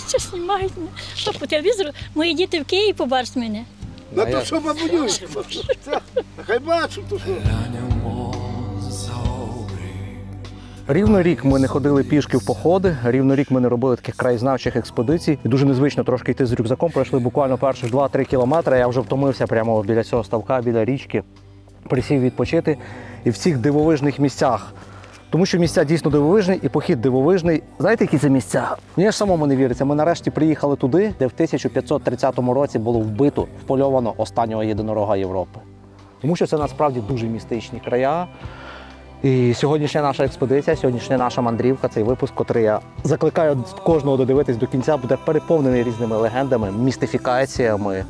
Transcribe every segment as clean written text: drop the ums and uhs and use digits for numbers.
Що знімають мене? Що по телевізору? Мої діти в Києві побачать мене. Ну то що бабунюсь? Хай бачу, то що. Рівно рік ми не ходили пішки в походи, рівно рік ми не робили таких краєзнавчих експедицій. І дуже незвично трошки йти з рюкзаком, пройшли буквально перші 2-3 кілометри, я вже втомився прямо біля цього ставка, біля річки, присів відпочити. І в цих дивовижних місцях, тому що місця дійсно дивовижні і похід дивовижний. Знаєте, які це місця? Мені ж самому не віриться. Ми нарешті приїхали туди, де в 1530 році було вбито, впольовано останнього єдинорога Європи. Тому що це насправді дуже містичні края. І сьогоднішня наша експедиція, сьогоднішня наша мандрівка, цей випуск, котрий я закликаю кожного додивитись до кінця, буде переповнений різними легендами, містифікаціями,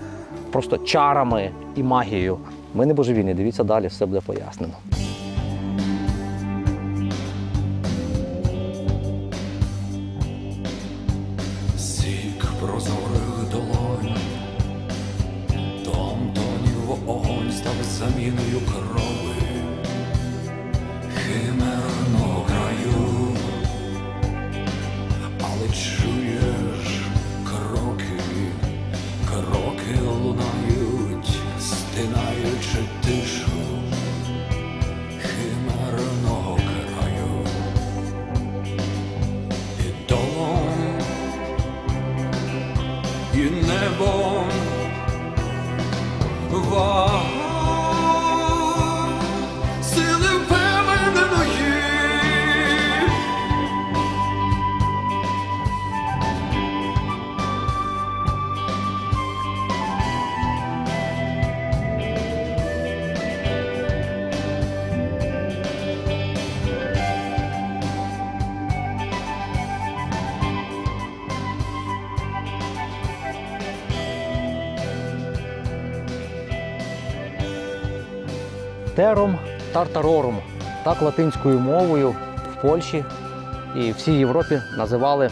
просто чарами і магією. Ми не божевільні, дивіться далі, все буде пояснено. Сік прозорих долонь, Том тонів огонь став заміною крови. Химерного краю, але чуєш кроки, кроки лунають, стинаючи тишу химерного краю. І долом, і небом вага. Тером тартарорум. Так латинською мовою в Польщі і всій Європі називали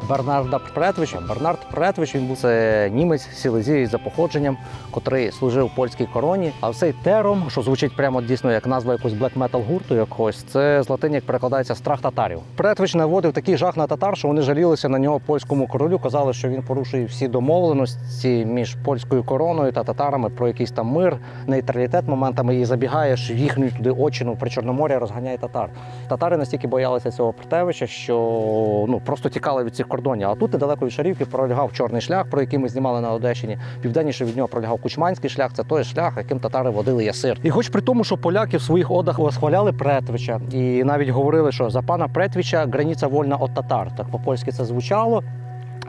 Бернарда Претвича. Бернард Претвич, він був це німець, сілезієць за походженням, котрий служив польській короні. А цей тером, що звучить прямо дійсно як назва якогось блек-метал гурту якогось, це з латині як перекладається «страх татарів». Претвич наводив такий жах на татар, що вони жалілися на нього польському королю, казали, що він порушує всі домовленості між польською короною та татарами про якийсь там мир, нейтралітет моментами, і забігаєш в їхню туди очину при Чорномор'я, розганяє татар. Татари настільки боялися цього Претвича, що просто тікали від цих кордонів. А тут недалеко від Шарівки пролягав Чорний шлях, про який ми знімали на Одещині. Південніше від нього пролягав Кучманський шлях, це той шлях, яким татари водили ясир. І хоч при тому, що поляки в своїх одах восхваляли Претвича і навіть говорили, що за пана Претвича границя вольна від татар. Так по-польськи це звучало.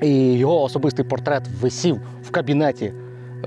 І його особистий портрет висів в кабінеті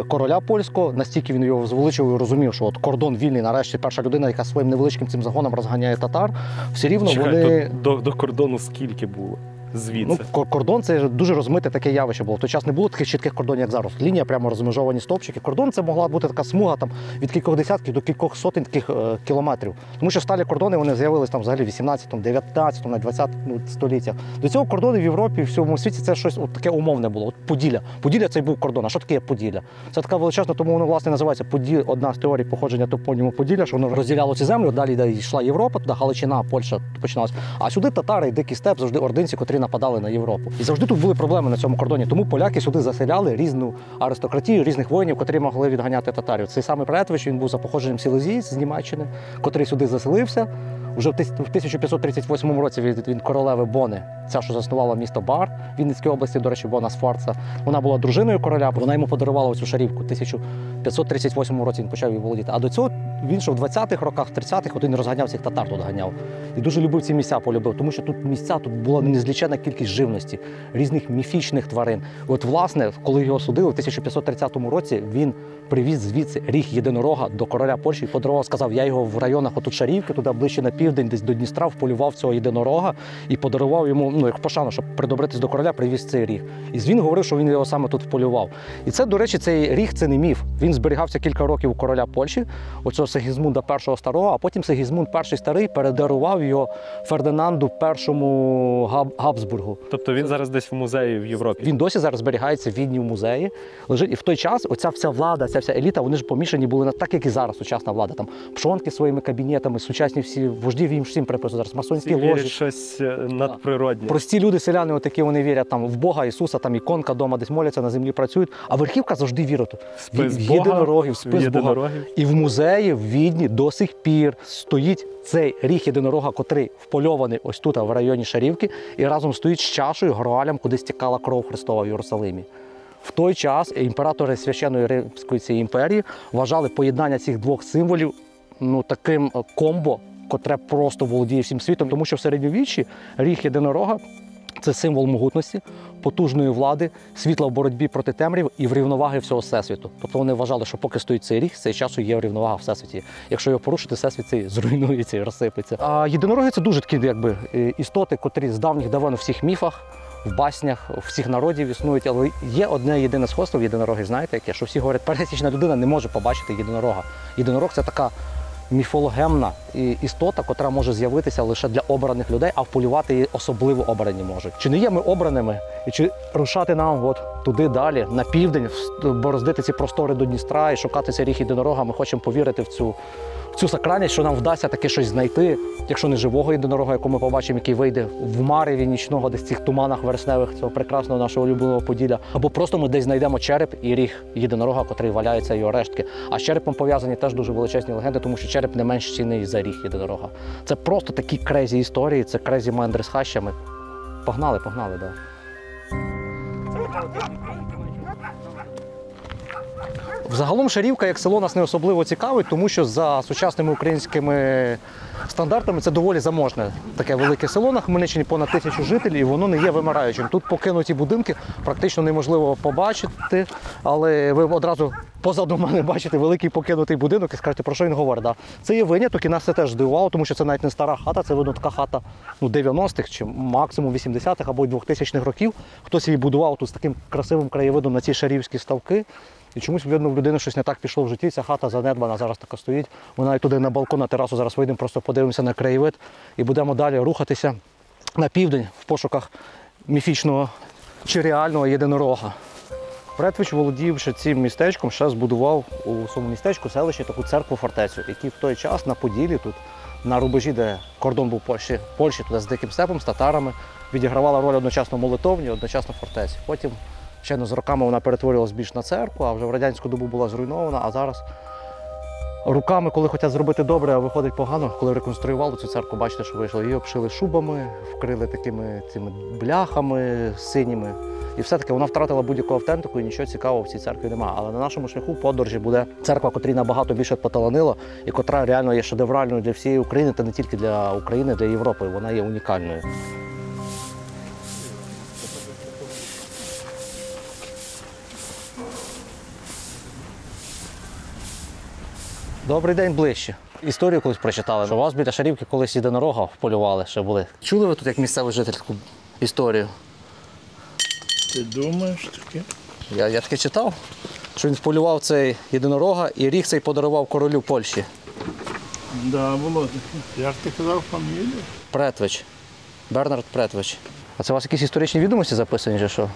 короля польського, настільки він його звеличив і розумів, що от кордон вільний, нарешті перша людина, яка своїм невеличким цим загоном розганяє татар, все рівно вони... До кордону скільки було? Звідси. Кордон – це дуже розмите таке явище було. В той час не було таких чітких кордонів, як зараз. Лінія, прямо розмежовані стовпчики. Кордон – це могла бути така смуга там, від кількох десятків до кількох сотень таких кілометрів. Тому що сталі кордони вони з'явилися там взагалі в 18-му, 19-му, на 20-му століттях. До цього кордони в Європі, в всьому світі це щось таке умовне було. От Поділля. Поділля – це й був кордон. А що таке Поділля? Це така величезна, тому воно, власне, називається одна з теорій походження топоніму Поділля, що воно розділяло ці землі, далі йшла Європа, туди Галичина, Польща починалась. А сюди татари і дикий степ, завжди ординці, котрі нападали на Європу. І завжди тут були проблеми на цьому кордоні. Тому поляки сюди заселяли різну аристократію, різних воїнів, котрі могли відганяти татарів. Цей самий Претвич, він був за походженням сілезієць з Німеччини, котрий сюди заселився. Уже в 1538 році від королеви Бони, ця, що заснувала місто Бар в Вінницькій області, до речі, Бона Сфорца. Вона була дружиною короля, вона йому подарувала оцю Шарівку. В 1538 році він почав її володіти. А до цього він ще в 20-х роках, 30-х, от він розганяв цих татар, тут ганяв. І дуже любив ці місця, полюбив, тому що тут місця, тут була незліченна кількість живності, різних міфічних тварин. От, власне, коли його судили в 1530 році, він привіз звідси ріг єдинорога до короля Польщі і подарував, сказав, я його в районах отут Шарівки, туди ближче на пів, південь, десь до Дністра, вполював цього єдинорога і подарував йому, ну, як пошану, щоб придобритись до короля, привіз цей ріг. І він говорив, що він його саме тут вполював. І це, до речі, цей ріг – це не міф. Він зберігався кілька років у короля Польщі, оцього Сигізмунда І Старого, а потім Сигізмунд І Старий передарував його Фердинанду І Габсбургу. Тобто він зараз десь в музеї в Європі. Він досі зараз зберігається в Відні в музеї, лежить. І в той час оця вся влада, ця вся еліта, вони ж помішані були на так, як і зараз сучасна влада. Там пшонки своїми кабінетами, сучасні всі вожді, їм всім приписують зараз, масонські Всі вірять ложі. щось надприродне. Прості люди, селяни, отакі, вони вірять там в Бога, Ісуса, там іконка дома десь моляться, на землі працюють. А верхівка завжди вірить Спис в Бога, єдинорогів, в спис Бога. єдинорогів. І в музеї в Відні до сих пір стоїть цей ріг єдинорога, котрий впольований ось тут, в районі Шарівки, і разом стоїть з чашею, гроалем, куди стікала кров Христова в Єрусалимі. В той час імператори Священної Римської цієї імперії вважали поєднання цих двох символів таким комбо, котре просто володіє всім світом, тому що в середньовіччі ріг єдинорога – це символ могутності, потужної влади, світла в боротьбі проти темряв і врівноваги всього Всесвіту. Тобто вони вважали, що поки стоїть цей ріг, з цей часу є врівновага в Всесвіті. Якщо його порушити, Всесвіт цей зруйнується і розсипеться. А єдинороги – це дуже такі істоти, котрі з давніх давен у всіх міфах, в баснях, у всіх народів існують, але є одне єдине сходство в єдинорогів, знаєте яке? Що всі говорять, пересічна людина не може побачити єдинорога. Єдинорог – це така міфологемна істота, котра може з'явитися лише для обраних людей, а вполювати її особливо обрані можуть. Чи не є ми обраними? І чи рушати нам от туди далі, на південь, бороздити ці простори до Дністра і шукати цей ріг єдинорога? Ми хочемо повірити в цю сакральність, що нам вдасться таке щось знайти, якщо не живого єдинорога, якого ми побачимо, який вийде в мареві нічного, десь в цих туманах вересневих цього прекрасного нашого улюбленого Поділля. Або просто ми десь знайдемо череп і ріг єдинорога, котрий валяється, його рештки. А з черепом пов'язані теж дуже величезні легенди, тому що череп не менш цінний за ріг єдинорога. Це просто такі крезі історії, це крезі мандри з хащами. Погнали, да. Взагалом Шарівка як село нас не особливо цікавить, тому що за сучасними українськими стандартами це доволі заможне таке велике село на Хмельниччині, понад 1000 жителів, і воно не є вимираючим. Тут покинуті будинки практично неможливо побачити, але ви одразу позаду мене бачите великий покинутий будинок і скажете, про що він говорить. Да. Це є виняток, і нас це теж здивувало, тому що це навіть не стара хата, це видно така хата 90-х чи максимум 80-х або 2000-х років. Хтось її будував тут з таким красивим краєвидом на ці шарівські ставки. І чомусь, видно, в людини щось не так пішло в житті, ця хата занедбана, зараз така стоїть. Ми навіть туди на балкон, на терасу зараз вийдемо, просто подивимося на краєвид і будемо далі рухатися на південь в пошуках міфічного чи реального єдинорога. Претвич, володівши цим містечком, ще збудував у своєму містечку, селищі, таку церкву-фортецю, який в той час на Поділлі, тут на рубежі, де кордон був Польщі туди з Диким степом, з татарами, відігравала роль одночасно молитовні, одночасно фортеці. Потім ще з роками вона перетворювалася більш на церкву, а вже в радянську добу була зруйнована, а зараз руками, коли хочуть зробити добре, а виходить погано, коли реконструювали цю церкву, бачите, що вийшло. Її обшили шубами, вкрили такими цими бляхами синіми. І все-таки вона втратила будь-яку автентику і нічого цікавого в цій церкві немає. Але на нашому шляху подорожі буде церква, котрій набагато більше поталанило і котра реально є шедевральною для всієї України, та не тільки для України, для Європи. Вона є унікальною. Добрий день, ближче. Історію колись прочитали, що у вас біля Шарівки колись єдинорога вполювали, ще були. Чули ви тут, як місцевий житель, таку історію? Ти думаєш таке? Я таки читав, що він вполював цей єдинорога і ріг цей подарував королю Польщі. Да, було таке. Як ти казав фамілію? Претвич. Бернард Претвич. А це у вас якісь історичні відомості записані, чи що?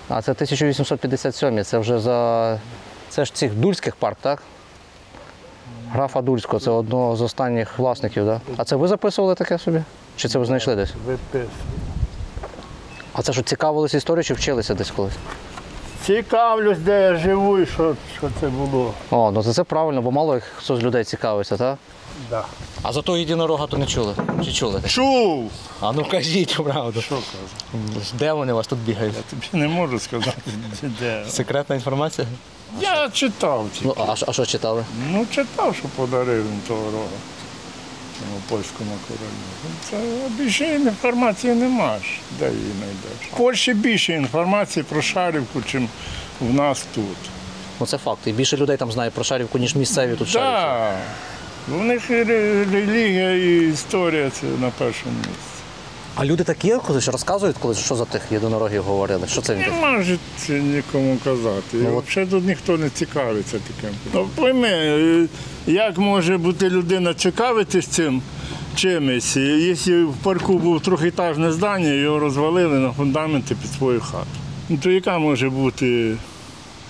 А це 1857, це вже за... Це ж цих Дульських парк, так? Графа Дульського, це одного з останніх власників, так? А це ви записували таке собі? Чи це ви знайшли десь? Виписую. А це що, цікавилися історією чи вчилися десь колись? Цікавлюсь, де я живу і що це було. О, ну це правильно, бо мало хто з людей цікавиться, так? Да. А за того єдинорога то не чули? Чи чули? Чув! А ну кажіть правду. Що кажу? Де вони у вас тут бігають? Я тобі не можу сказати, де. Секретна інформація? Я читав тільки. Ну, а що читали? Ну, читав, що подарив він того рога. Тому польському королю. Це більше інформації нема ж. Де її знайдеш? В Польщі більше інформації про Шарівку, ніж в нас тут. Ну це факт. І більше людей там знає про Шарівку, ніж місцеві тут Шарівці. Так. У них і релігія і історія це на першому місці. А люди такі колись розказують, коли що за тих єдинорогів говорили? Що це він Не таке? може це нікому казати. Ну, от- Взагалі тут ніхто не цікавиться таким. Ну, пойми, як може бути людина цікавитись цим чимось, якщо в парку був трьохетажне здання, його розвалили на фундаменти під свою хату. Ну, то яка може бути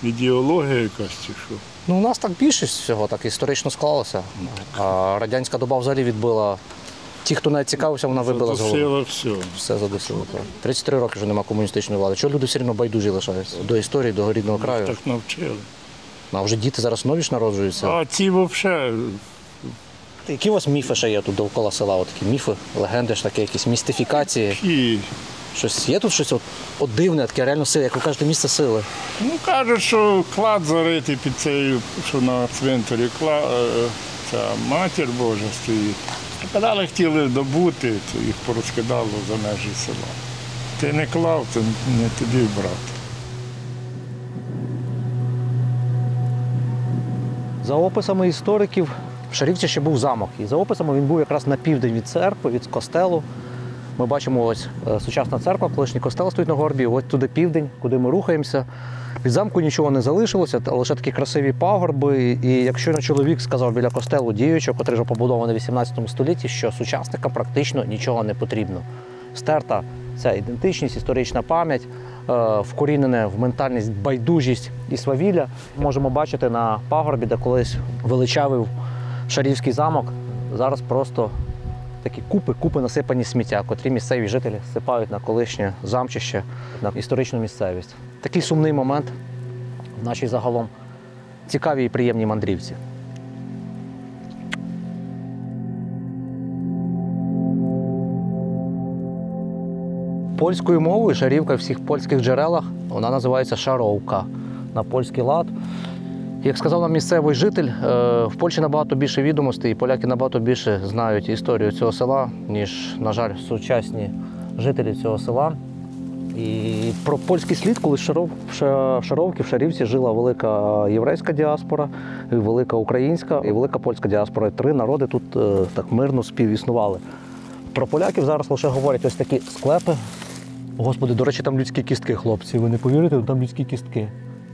ідеологія якась чи що? Ну, у нас так більшість всього так історично склалося. А радянська доба взагалі відбила. Ті, хто навіть цікавився, вона вибила з голови. Задусила все. Все задусило. 33 роки вже немає комуністичної влади. Чого люди все одно байдужі лишаються? До історії, до рідного краю. Так навчили. А вже діти зараз нові ж народжуються. А ці взагалі. Які у вас міфи ще є тут довкола села? От такі міфи, легенди ж такі, якісь містифікації. І, Щось є тут щось от дивне, таке реально сили, як ви кажете, місце сили. ну, кажуть, що клад заритий під цією, що на цвинтарі ця матір Божа стоїть. А коли хотіли добути, то їх порозкидало за межі села. Ти не клав, то не тобі брати. За описами істориків, в Шарівці ще був замок. І за описами він був якраз на південь від церкви, від костелу. Ми бачимо ось сучасна церква, колишній костел стоїть на горбі, ось туди південь, куди ми рухаємося. Від замку нічого не залишилося, лише такі красиві пагорби. І якщо чоловік сказав біля костелу діючого, котрий вже побудований в 18 столітті, що сучасникам практично нічого не потрібно. Стерта ця ідентичність, історична пам'ять, вкорінене в ментальність байдужість і свавілля. Можемо бачити на пагорбі, де колись величавий Шарівський замок, зараз просто такі купи насипані сміття, котрі місцеві жителі сипають на колишнє замчище, на історичну місцевість. Такий сумний момент в нашій загалом цікавій і приємній мандрівці. Польською мовою Шарівка в всіх польських джерелах, вона називається Шаровка на польський лад. Як сказав нам місцевий житель, в Польщі набагато більше відомостей, і поляки набагато більше знають історію цього села, ніж, на жаль, сучасні жителі цього села. І про польський слід, коли в Шаровці, в Шарівці жила велика єврейська діаспора, велика українська і велика польська діаспора. Три народи тут так мирно співіснували. Про поляків зараз лише говорять ось такі склепи. Господи, до речі, там людські кістки, хлопці. Ви не повірите, там людські кістки.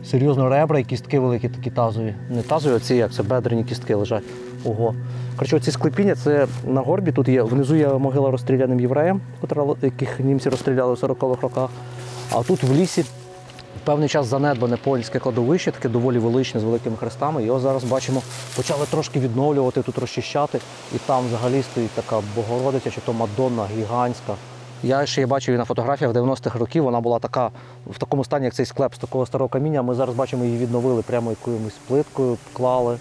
Серйозно, ребра і кістки великі, такі тазові. Не тазові, а ці як, це бедрені кістки лежать. Ого. Коротше, ці склепіння, це на горбі, тут є, внизу є могила розстріляним євреям, яких німці розстріляли в 40-х роках. А тут в лісі певний час занедбане польське кладовище, таке доволі величне, з великими хрестами. Його зараз бачимо, почали трошки відновлювати, тут розчищати. І там взагалі стоїть така Богородиця, чи то Мадонна гігантська. Я ще бачив її на фотографіях 90-х років, вона була така, в такому стані, як цей склеп, з такого старого каміння. Ми зараз бачимо, її відновили, прямо якоюсь плиткою клали.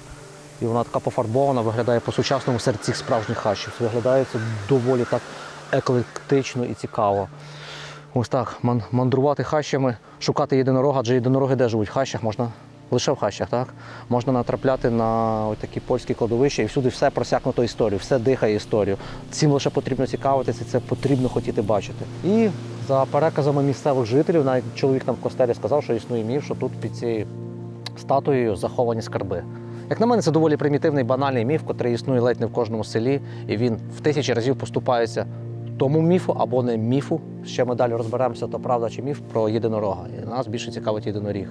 І вона така пофарбована, виглядає по-сучасному серед цих справжніх хащів. Виглядає це доволі так еклектично і цікаво. Ось так, мандрувати хащами, шукати єдинорога, адже єдинороги де живуть? В хащах можна, лише в хащах, так? Можна натрапляти на ось такі польські кладовища, і всюди все просякнуто історією, все дихає історією. Цим лише потрібно цікавитися, це потрібно хотіти бачити. І за переказами місцевих жителів, навіть чоловік там в костелі сказав, що існує міф, що тут під цією статуєю заховані скарби. Як на мене, це доволі примітивний, банальний міф, який існує ледь не в кожному селі, і він в тисячі разів поступається тому міфу або не міфу. Ще ми далі розберемося, то правда чи міф про єдинорога. І нас більше цікавить єдиноріг.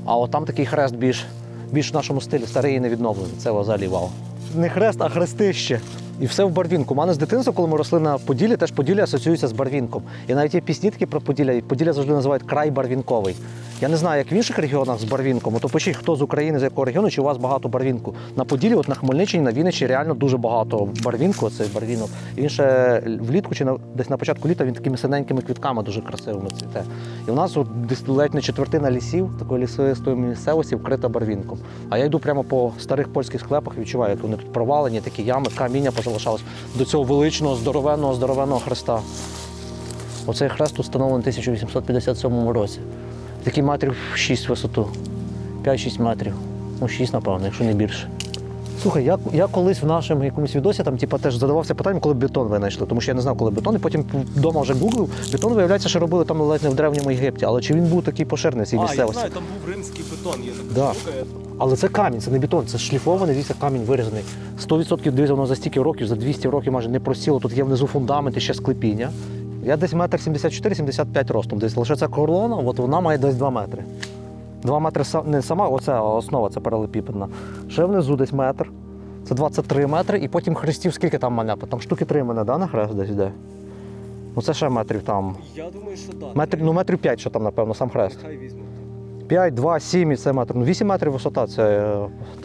А от там такий хрест більш в нашому стилі, старий і невідновлений. Це взагалі вау. Не хрест, а хрестище. І все в Барвінку. У мене з дитинства, коли ми росли на Поділлі, теж Поділля асоціюється з Барвінком. І навіть є пісні такі про Поділля, і Поділля завжди називають край Барвінковий. Я не знаю, як в інших регіонах з Барвінком, то пишіть, хто з України, з якого регіону, чи у вас багато Барвінку. На Поділлі, от на Хмельниччині, на Вінниччині реально дуже багато Барвінку, це Барвінок. І він ще влітку чи десь на початку літа він такими синенькими квітками дуже красивими цвіте. І у нас от десь ледь не четвертина лісів, такої лісової місцевості, вкрита Барвінком. А я йду прямо по старих польських склепах, відчуваю, як вони тут провалені, такі ями, каміння позалишалось до цього величного, здоровенного хреста. Оцей хрест тут встановлений у 1857 році. Такий метрів 6 висоту, 5-6 метрів. Ну, 6, напевно, якщо не більше. Слухай, я колись в нашому якомусь відосі там, типу, теж задавався питанням, коли бетон винайшли, тому що я не знав, коли бетон, і потім вдома вже гуглив. Бетон, виявляється, що робили там ледь не в Древньому Єгипті, але чи він був такий поширений в цій Я місцевості? знаю, там був римський бетон, є така Да. штука. Але це камінь, це не бетон, це шліфований, дивіться, камінь вирізаний. 100% дивіться, воно за стільки років, за 200 років майже не просіло. Тут є внизу фундамент і ще склепіння. Я десь 1,74-75 ростом. Десь лише ця колона, от вона має десь 2 метри. 2 метри не сама, оця основа, це паралепіпедна. Ще внизу десь метр. Це 23 метри, і потім хрестів скільки там маляпа? Там штуки 3 мене, да, на хрест десь йде? Ну це ще метрів там. Я думаю, що так. Метрів 5, що там, напевно, сам хрест. Хай візьму. 5, 2, 7 і це метр. Ну 8 метрів висота це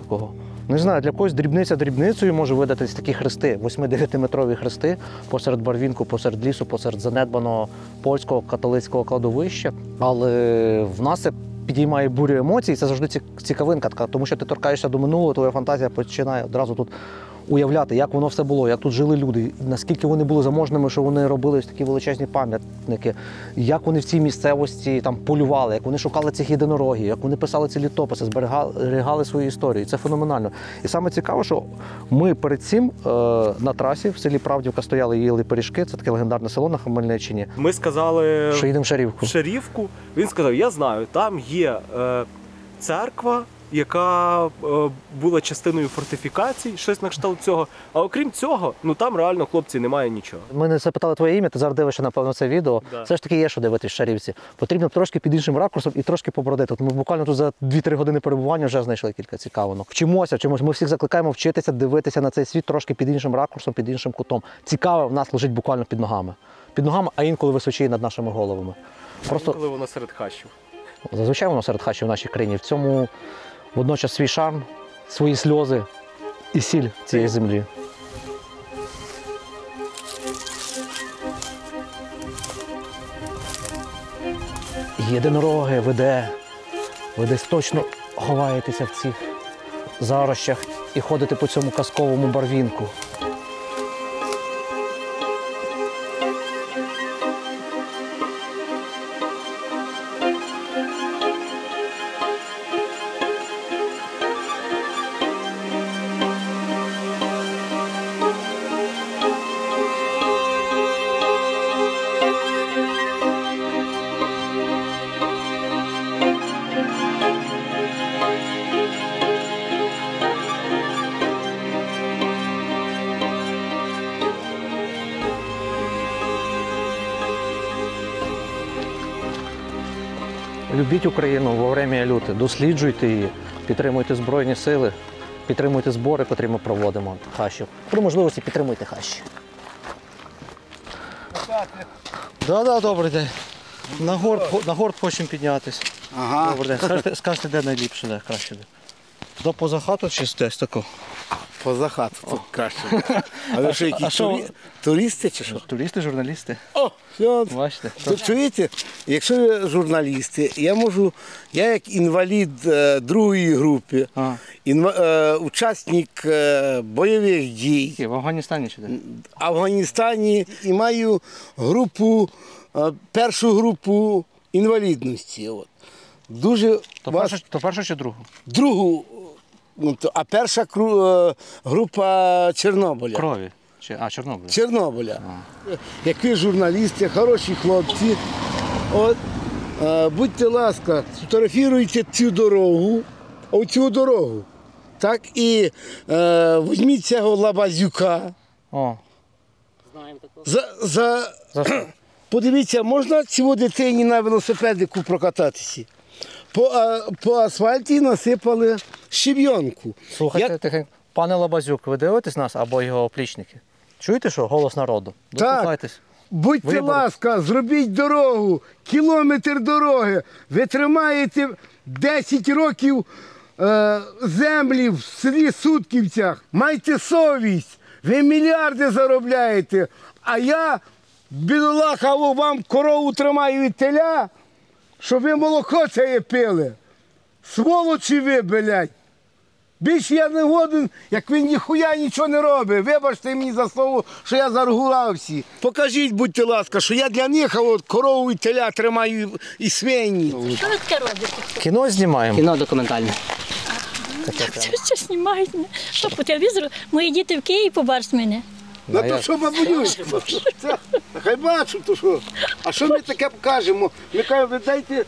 такого. Не знаю, для когось дрібниця дрібницею може видатись такі хрести, 8-9-метрові хрести посеред Барвінку, посеред лісу, посеред занедбаного польського католицького кладовища. Але в нас це підіймає бурю емоцій, це завжди цікавинка така, тому що ти торкаєшся до минулого, твоя фантазія починає одразу тут уявляти, як воно все було, як тут жили люди, наскільки вони були заможними, що вони робили ось такі величезні пам'ятники, як вони в цій місцевості там полювали, як вони шукали цих єдинорогів, як вони писали ці літописи, зберігали свою історію. Це феноменально. І саме цікаво, що ми перед цим на трасі в селі Правдівка стояли, їли пиріжки, це таке легендарне село на Хмельниччині. Ми сказали Що їдемо в Шарівку. в Шарівку. Він сказав, я знаю, там є церква, яка була частиною фортифікацій, щось на кшталт цього. А окрім цього, ну там реально, хлопці, немає нічого. Ми не запитали твоє ім'я, ти зараз дивишся, напевно, це відео. Да. Все ж таки є, що дивитись в Шарівці. Потрібно трошки під іншим ракурсом і трошки побродити. От ми буквально тут за 2-3 години перебування вже знайшли кілька цікавинок. Вчимося чомусь. Ми всіх закликаємо вчитися, дивитися на цей світ трошки під іншим ракурсом, під іншим кутом. Цікаве в нас лежить буквально під ногами. Під ногами, а інколи височіє над нашими головами. Просто Коли воно серед хащів. зазвичай воно серед хащів в нашій країні. В цьому водночас свій шарм, свої сльози і сіль цієї землі. Єдинороги ви десь точно ховаєтеся в цих зарощах і ходите по цьому казковому барвінку. Любіть Україну во время люте, досліджуйте її, підтримуйте Збройні сили, підтримуйте збори, котрі ми проводимо хащів. При можливості підтримуйте хащі. Да, добрий день. На горб хочемо піднятися. Ага. Добрий день. Скажете, де найліпше, де краще? До поза хату чи десь тако? Поза хату тут краще. А ви що, а які що? туристи чи що? Туристи, журналісти. О, все. Бачите? Тут чуєте, якщо ви журналісти, я як інвалід другої групи, учасник бойових дій В Афганістані чи де? в Афганістані і маю першу групу інвалідності. От. Дуже То першу чи другу? другу, а перша група Чорнобиля. Крові. Чорнобиль. Чорнобиля. Як ви журналісти, хороші хлопці, от, будьте ласка, сфотографіруйте цю дорогу, оцю дорогу. Так, і візьміть цього Лабазюка. О. Подивіться, можна цього дитині на велосипедику прокататися? По асфальті насипали щебйонку. Слухайте, тихенько. Пане Лабазюк, ви дивитесь нас або його оплічники? Чуєте, що? Голос народу. Дослухайтесь. Будьте Вибори. ласка, зробіть дорогу, кілометр дороги. Ви тримаєте 10 років землі в селі Сутківцях. Майте совість. Ви мільярди заробляєте. А я, бідолаха, вам корову тримаю від теля, щоб ви молоко це пили. Сволочі ви, блядь. Більше я не годен, як він ніхуя нічого не робить. Вибачте мені за слово, що я заргурався. Покажіть, будьте ласка, що я для них корову і теля тримаю і свині. Що ви таке робите? Кіно знімаємо. Кіно документальне. Що знімають мене? Що по телевізору? Мої діти в Києві побачать мене. Ну то що бабулюсь? Хай бачу, то що. А що ми таке покажемо? Ми кажемо, ви дайте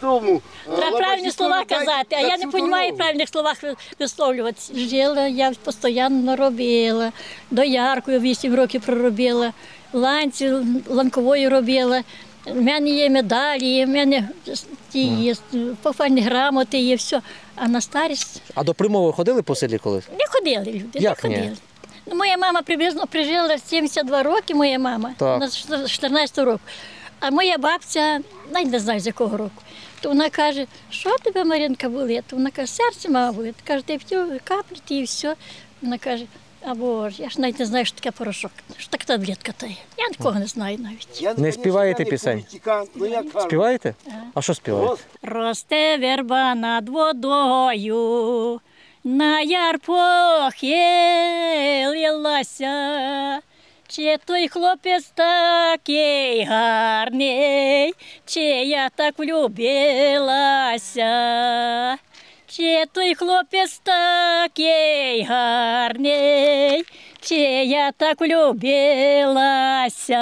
тому. Треба правильні слова казати, а я не розумію правильних словах висловлюватися. Жила, я постійно робила, дояркою 8 років проробила, ланці ланковою робила. У мене є медалі, в мене ті є, похвальні грамоти є, все. А на старість А до Примови ходили по селі колись? не ходили люди, Як не ні? ходили. Ну, моя мама приблизно прижила 72 роки, моя мама, Так. на 14 року. А моя бабця, навіть не знаю з якого року, то вона каже, що тебе, Маринка, болить? То вона каже, серце мама болить. Каже, ти п'ю каплі і все. Вона каже, а Боже, я ж навіть не знаю, що таке порошок, що таке таблетка та є. Я нікого не знаю навіть. Не співаєте пісень? Співаєте? А що співаєте? Росте верба над водою, на яр похилилася. Чи той хлопець такий гарний, чи я так влюбилася? Чи той хлопець такий гарний, чи я так влюбилася?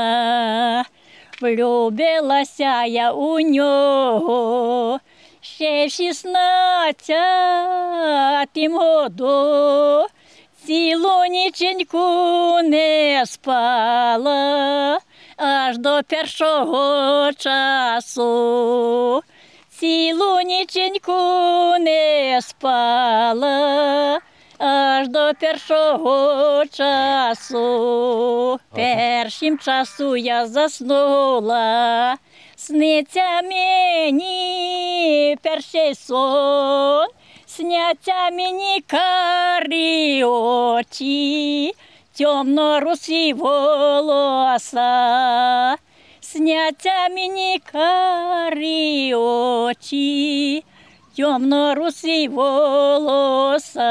Влюбилася я у нього ще в 16-тім году. Цілу ніченьку не спала аж до першого часу. Цілу ніченьку не спала аж до першого часу. Першим часу я заснула, сниться мені перший сон. Сняться мені карі очі, темно-русі волоса. Сняться мені карі очі, темно-русі волоса.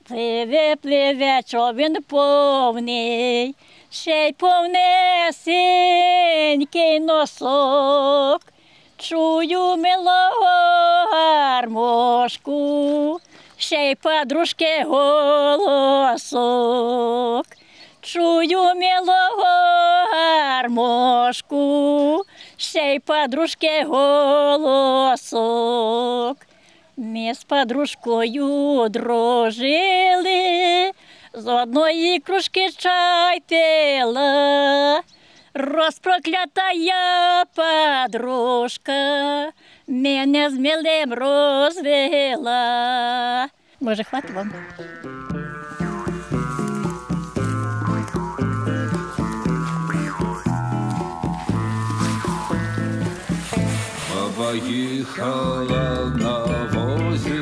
Пливе, пливе човен повний, ще й повнесенький носок. Чую милого гармошку, ще й подружки голосок. Чую милого гармошку, ще й подружки голосок. Ми з подружкою дружили, з одної кружки чай пила. Розпроклятая подружка мене з милим розвела. Може, хватить вам? Баба їхала на возі,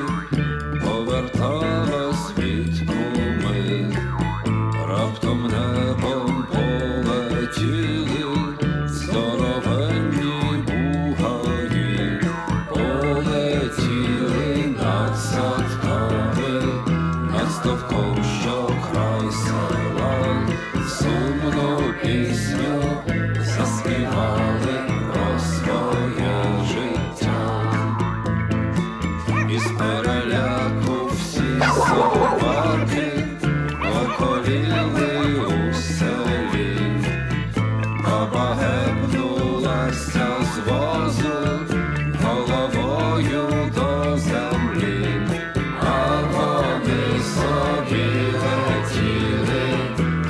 поверталась від куми, раптом небом полетіли здоровенні бугаї, полетіли над садками, над ставком, що край села, сумну пісню заспівали про своє життя. Із переляку всі собаки околіли у селі. Баба гепнулася з возу головою до землі, а вони собі летіли,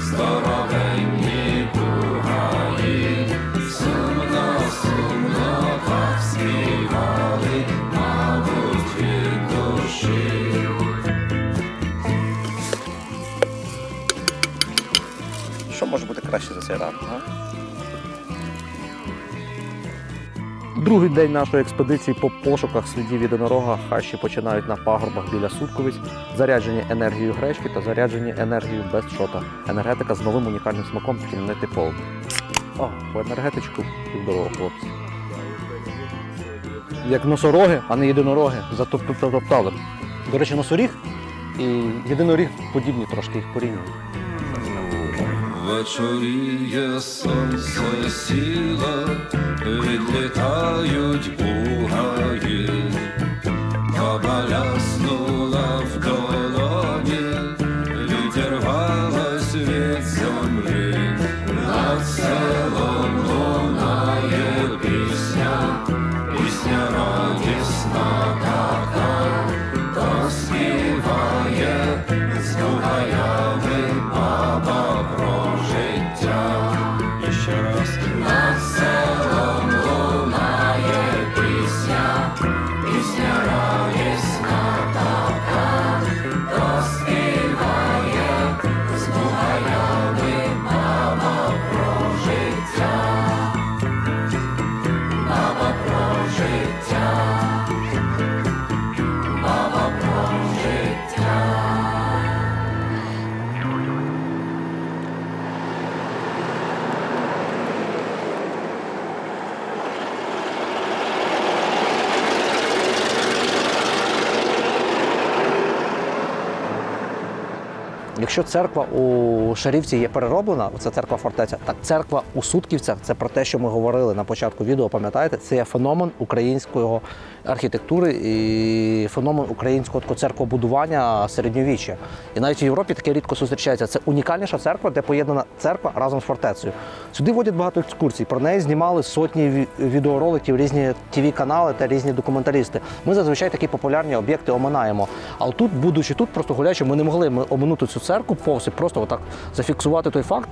здоровенні бугаї, сумно, сумно так співали, мабуть, від душі. Що може бути краще за цей ранок? Другий день нашої експедиції по пошуках слідів єдинорога. Хащі починають на пагорбах біля Сутковиць, заряджені енергією гречки та заряджені енергією без шота. Енергетика з новим унікальним смаком, таким нетиповим. О, по енергетичку і в дорогу, хлопці. Як носороги, а не єдинороги, затоптали. До речі, носоріг і єдиноріг подібні, трошки їх порівнюють. Вечоріє, сонце сіло, відлітають бугаї. Баба Баба ляснула в долоні, відірвалась від землі, над селом лунає пісня, пісня радісна така, то співає з бугаями баба про життя. І ще раз. Над селом лунає пісня, пісня радісна така, то співає з бугаями баба про життя, баба про життя, баба про життя. Якщо церква у Шарівці є перероблена, це церква-фортеця, так церква у Сутківцях – це про те, що ми говорили на початку відео, пам'ятаєте? Це є феномен української архітектури і феномен українського церквобудування середньовіччя. І навіть в Європі таке рідко зустрічається. Це унікальніша церква, де поєднана церква разом з фортецею. Сюди водять багато екскурсій, про неї знімали сотні відеороликів, різні ТВ-канали та різні документалісти. Ми зазвичай такі популярні об'єкти оминаємо. Але тут, будучи тут, просто гуляючи, ми не могли оминути цю церкву повз і просто отак зафіксувати той факт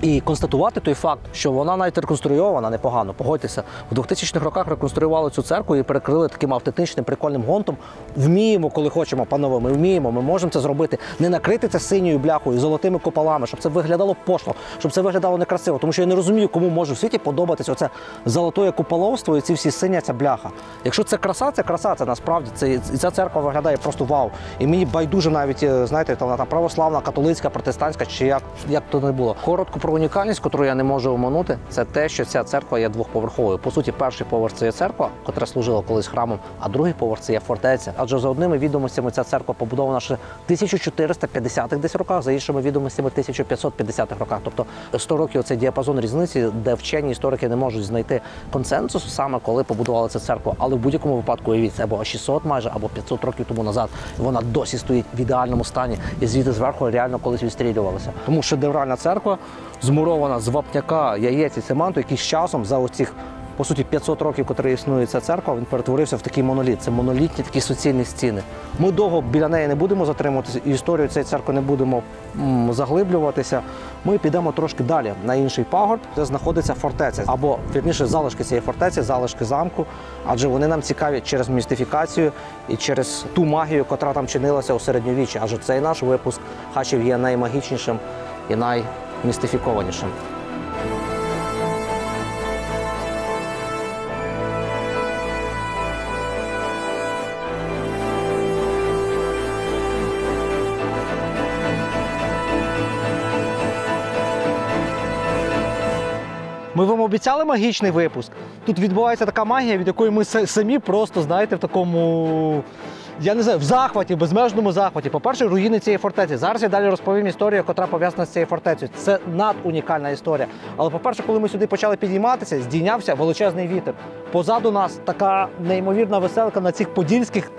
і констатувати той факт, що вона навіть реконструйована непогано. Погодьтеся, в 2000-х роках реконструювали цю церкву і перекрили таким автентичним, прикольним гонтом. Вміємо, коли хочемо, панове, ми вміємо, ми можемо це зробити. Не накрити це синьою бляхою, золотими куполами, щоб це виглядало пошло, щоб це виглядало некрасиво. Тому що я не розумію, кому може в світі подобатися оце золотое куполовство і ці всі синя ця бляха. Якщо це краса, це насправді. І ця церква виглядає просто вау. І мені байдуже навіть, знаєте, вона там православна, католицька, протестантська, чи як то не було. Коротко про унікальність, яку я не можу оминути, це те, що ця церква є двохповерховою. По суті, перший поверх – це є церква, яка служила колись храмом, а другий поверх – це є фортеця. Адже за одними відомостями ця церква побудована ще в 1450-х десь роках, за іншими відомостями 1550-х роках. Тобто 100 років – це діапазон різниці, де вчені історики не можуть знайти консенсусу саме, коли побудували цю церкву. Але в будь-якому випадку, уявіть, це або 600 майже, або 500 років тому назад. Вона досі стоїть в ідеальному стані і звідти зверху реально колись відстрілювалася. Тому шедевральна церква, змурована з вапняка, яєць і цементу, який з часом за оцих, по суті, 500 років, котрі існує ця церква, він перетворився в такий моноліт. Це монолітні такі суцільні стіни. Ми довго біля неї не будемо затримуватися, і історію цієї церкви не будемо заглиблюватися. Ми підемо трошки далі, на інший пагорб, де знаходиться фортеця. Або, вірніше, залишки цієї фортеці, залишки замку, адже вони нам цікаві через містифікацію і через ту магію, яка там чинилася у середньовіччі. Адже цей наш випуск Хачів є наймагічнішим і наймістифікованішим. Ми вам обіцяли магічний випуск. Тут відбувається така магія, від якої ми самі просто, знаєте, в такому, я не знаю, в захваті, безмежному захваті. По-перше, руїни цієї фортеці. Зараз я далі розповім історію, яка пов'язана з цією фортецею. Це надунікальна історія. Але, по-перше, коли ми сюди почали підійматися, здійнявся величезний вітер. Позаду нас така неймовірна веселка на цих подільських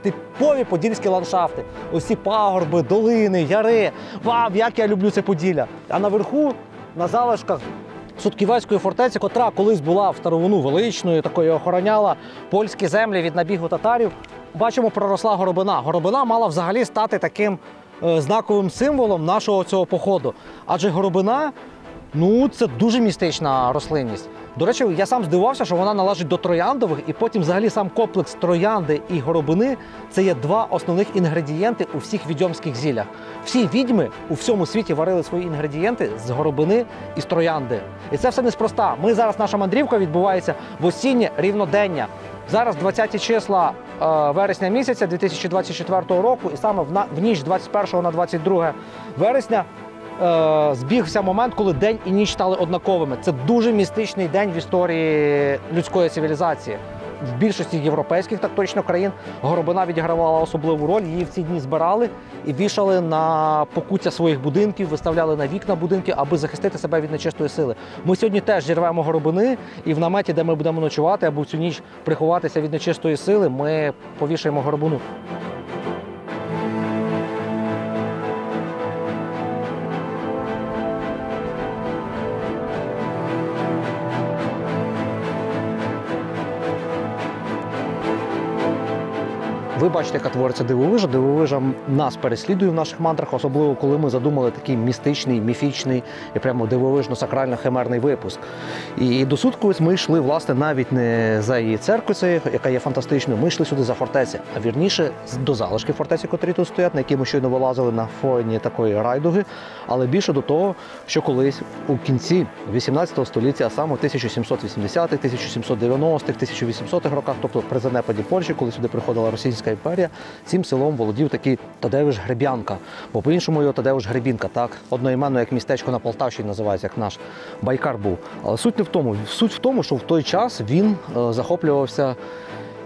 типові подільські ландшафти. Ось ці пагорби, долини, яри. Вау, як я люблю це Поділля. А наверху, на залишках Сутківецької фортеці, котра колись була в старовину величною, такою охороняла польські землі від набігу татарів, бачимо, проросла горобина. Горобина мала взагалі стати таким знаковим символом нашого цього походу. Адже горобина, це дуже містична рослинність. До речі, я сам здивувався, що вона належить до трояндових, і потім взагалі сам комплекс троянди і горобини – це є два основних інгредієнти у всіх відьомських зіллях. Всі відьми у всьому світі варили свої інгредієнти з горобини і з троянди. І це все неспроста. Наша мандрівка відбувається в осіннє рівнодення. Зараз 20 числа вересня місяця 2024 року, і саме в ніч 21 на 22 вересня збігся момент, коли день і ніч стали однаковими. Це дуже містичний день в історії людської цивілізації. в більшості європейських, так точно, країн горобина відігравала особливу роль. Її в ці дні збирали і вішали на покуття своїх будинків, виставляли на вікна будинків, аби захистити себе від нечистої сили. Ми сьогодні теж зірвемо горобини, і в наметі, де ми будемо ночувати, або в цю ніч приховатися від нечистої сили, ми повішаємо горобину. Ви бачите, яка твориться дивовижа. Дивовижа нас переслідує в наших мантрах, особливо коли ми задумали такий містичний, міфічний і прямо дивовижно-сакрально-химерний випуск. І до Сутковиць ми йшли, власне, навіть не за її церквою, яка є фантастичною, ми йшли сюди за фортеці, а вірніше до залишки фортеці, котрі тут стоять, на які ми щойно вилазили на фоні такої райдуги, але більше до того, що колись у кінці 18 століття, а саме в 1780-х, 1790-х, 1800-х роках, тобто при занепаді Польщі, коли сюди приходила Російська імперія, цим селом володів такий Тадеуш Греб'янка, бо по-іншому його Тадеуш Гребінка, так, одноіменно, як містечко на Полтавщині називається, як наш Байкар був. Але суть не в тому. Суть в тому, що в той час він захоплювався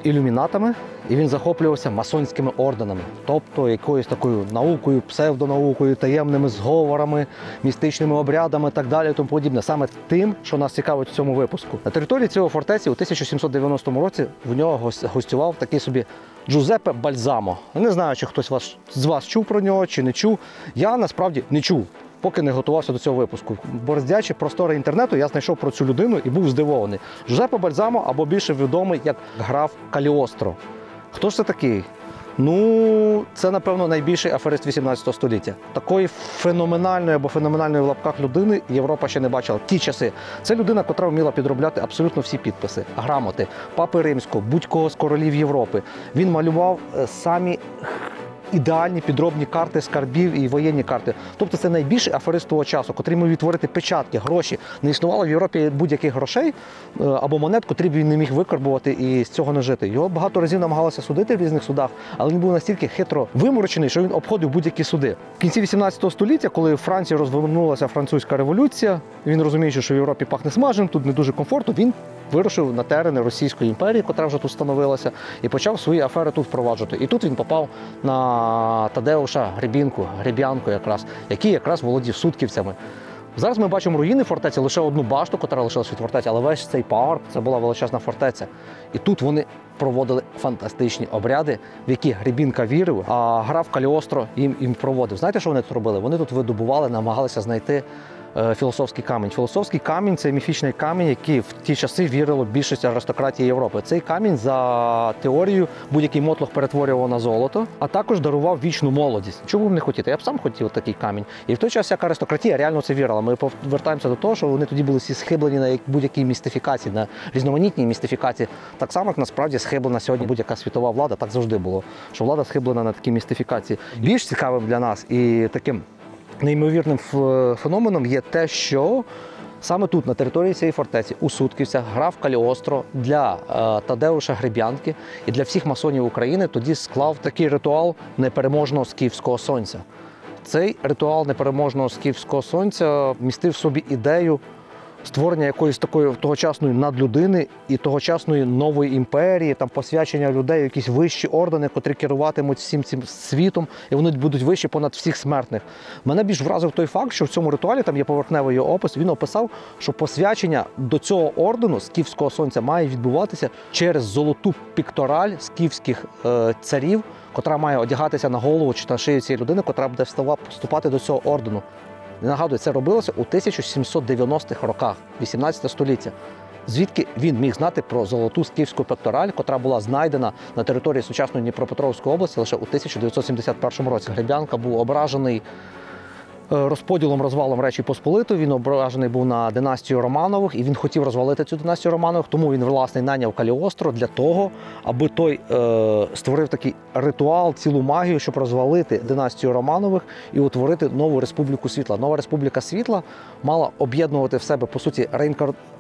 ілюмінатами, і він захоплювався масонськими орденами, тобто якоюсь такою наукою, псевдонаукою, таємними зговорами, містичними обрядами і так далі, тому подібне. Саме тим, що нас цікавить в цьому випуску. На території цього фортеці у 1790 році в нього гостював такий собі Джузеппе Бальзамо. Я не знаю, чи хтось з вас чув про нього, чи не чув. Я насправді не чув, поки не готувався до цього випуску. Бороздячи простори інтернету, я знайшов про цю людину і був здивований. Джузеппе Бальзамо, або більше відомий як граф Каліостро. Хто ж це такий? Ну, це, напевно, найбільший аферист 18 століття. Такої феноменальної або феноменальної в лапках людини Європа ще не бачила. Ті часи. Це людина, котра вміла підробляти абсолютно всі підписи, грамоти, Папи Римського, будь-кого з королів Європи. Він малював самі ідеальні підробні карти скарбів і воєнні карти. Тобто це найбільший аферист того часу, котрий міг відтворити печатки, гроші. Не існувало в Європі будь-яких грошей або монет, котрі б він не міг викарбувати і з цього не жити. Його багато разів намагалися судити в різних судах, але він був настільки хитро виморочений, що він обходив будь-які суди. В кінці 18 століття, коли в Франції розвернулася французька революція, він розуміючи, що в Європі пахне смажем, тут не дуже комфортно, він вирушив на терени Російської імперії, котра вже тут становилася, і почав свої афери тут впроваджувати. І тут він попав на Тадеуша Греб'янку якраз, який якраз володів Сутківцями. Зараз ми бачимо руїни фортеці, лише одну башту, котра лишилась від фортеці, але весь цей парк – це була величезна фортеця. І тут вони проводили фантастичні обряди, в які Гребінка вірив, а граф Каліостро їм проводив. Знаєте, що вони тут робили? Вони тут видобували, намагалися знайти філософський камінь. Філософський камінь – це міфічний камінь, який в ті часи вірило більшість аристократії Європи. Цей камінь, за теорією, будь-який мотлох перетворював на золото, а також дарував вічну молодість. Чому б не хотіти? Я б сам хотів такий камінь. І в той час всяка аристократія реально це вірила. Ми повертаємося до того, що вони тоді були всі схиблені на будь-якій містифікації, на різноманітній містифікації. Так само, як насправді схиблена сьогодні будь-яка світова влада, так завжди було, що влада схиблена на такій містифікації. Більш цікавим для нас і таким неймовірним феноменом є те, що саме тут, на території цієї фортеці, у Сутківцях, граф Каліостро для Тадеуша Греб'янки і для всіх масонів України тоді склав такий ритуал непереможного скіфського сонця. Цей ритуал непереможного скіфського сонця містив в собі ідею створення якоїсь такої тогочасної надлюдини і тогочасної нової імперії, там посвячення людей, якісь вищі ордени, котрі керуватимуть всім цим світом, і вони будуть вищі понад всіх смертних. Мене більш вразив той факт, що в цьому ритуалі, там є поверхневий його опис, він описав, що посвячення до цього ордену скіфського сонця має відбуватися через золоту піктораль скіфських царів, котра має одягатися на голову чи на шию цієї людини, котра буде вступати до цього ордену. Нагадую, це робилося у 1790-х роках, 18 століття. Звідки він міг знати про золоту скіфську пектораль, котра була знайдена на території сучасної Дніпропетровської області лише у 1971 році. Греб'янка був ображений розподілом, розвалом Речі Посполитої, він ображений був на династію Романових, і він хотів розвалити цю династію Романових, тому він, власне, найняв Каліостро для того, аби той створив такий ритуал, цілу магію, щоб розвалити династію Романових і утворити нову Республіку Світла. Нова Республіка Світла мала об'єднувати в себе, по суті,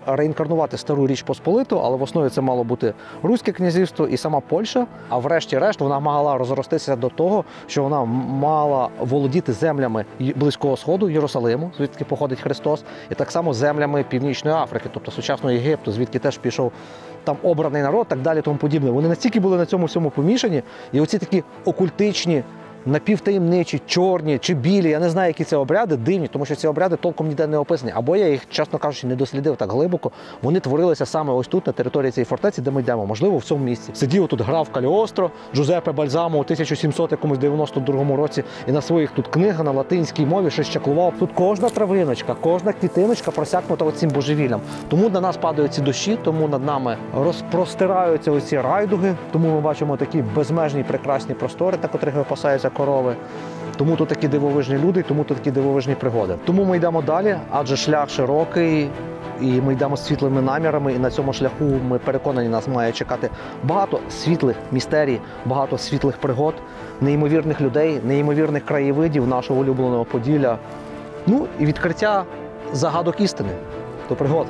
реінкарнувати стару Річ Посполиту, але в основі це мало бути Руське князівство і сама Польща, а врешті-решт вона мала розростися до того, що вона мала володіти землями Близького Сходу, Єрусалиму, звідки походить Христос, і так само землями Північної Африки, тобто сучасного Єгипту, звідки теж пішов там обраний народ, так далі, тому подібне. Вони настільки були на цьому всьому помішані, і оці такі окультичні, напівтаємничі, чорні чи білі, я не знаю, які це обряди, дивні, тому що ці обряди толком ніде не описані. Або я їх, чесно кажучи, не дослідив так глибоко. Вони творилися саме ось тут, на території цієї фортеці, де ми йдемо, можливо, в цьому місці. Сидів тут граф Каліостро, Джузеппе Бальзамо у 1792 році, і на своїх тут книгах на латинській мові щось чаклував. Тут кожна травиночка, кожна квітиночка просякнута оцим божевіллям. Тому на нас падають ці дощі, тому над нами розпростираються оці райдуги, тому ми бачимо такі безмежні прекрасні простори, на котрих випасаються корови. Тому тут такі дивовижні люди, тому тут такі дивовижні пригоди. Тому ми йдемо далі, адже шлях широкий, і ми йдемо з світлими намірами, і на цьому шляху, ми переконані, нас має чекати багато світлих містерій, багато світлих пригод, неймовірних людей, неймовірних краєвидів нашого улюбленого Поділля. Ну і відкриття загадок істини до пригод.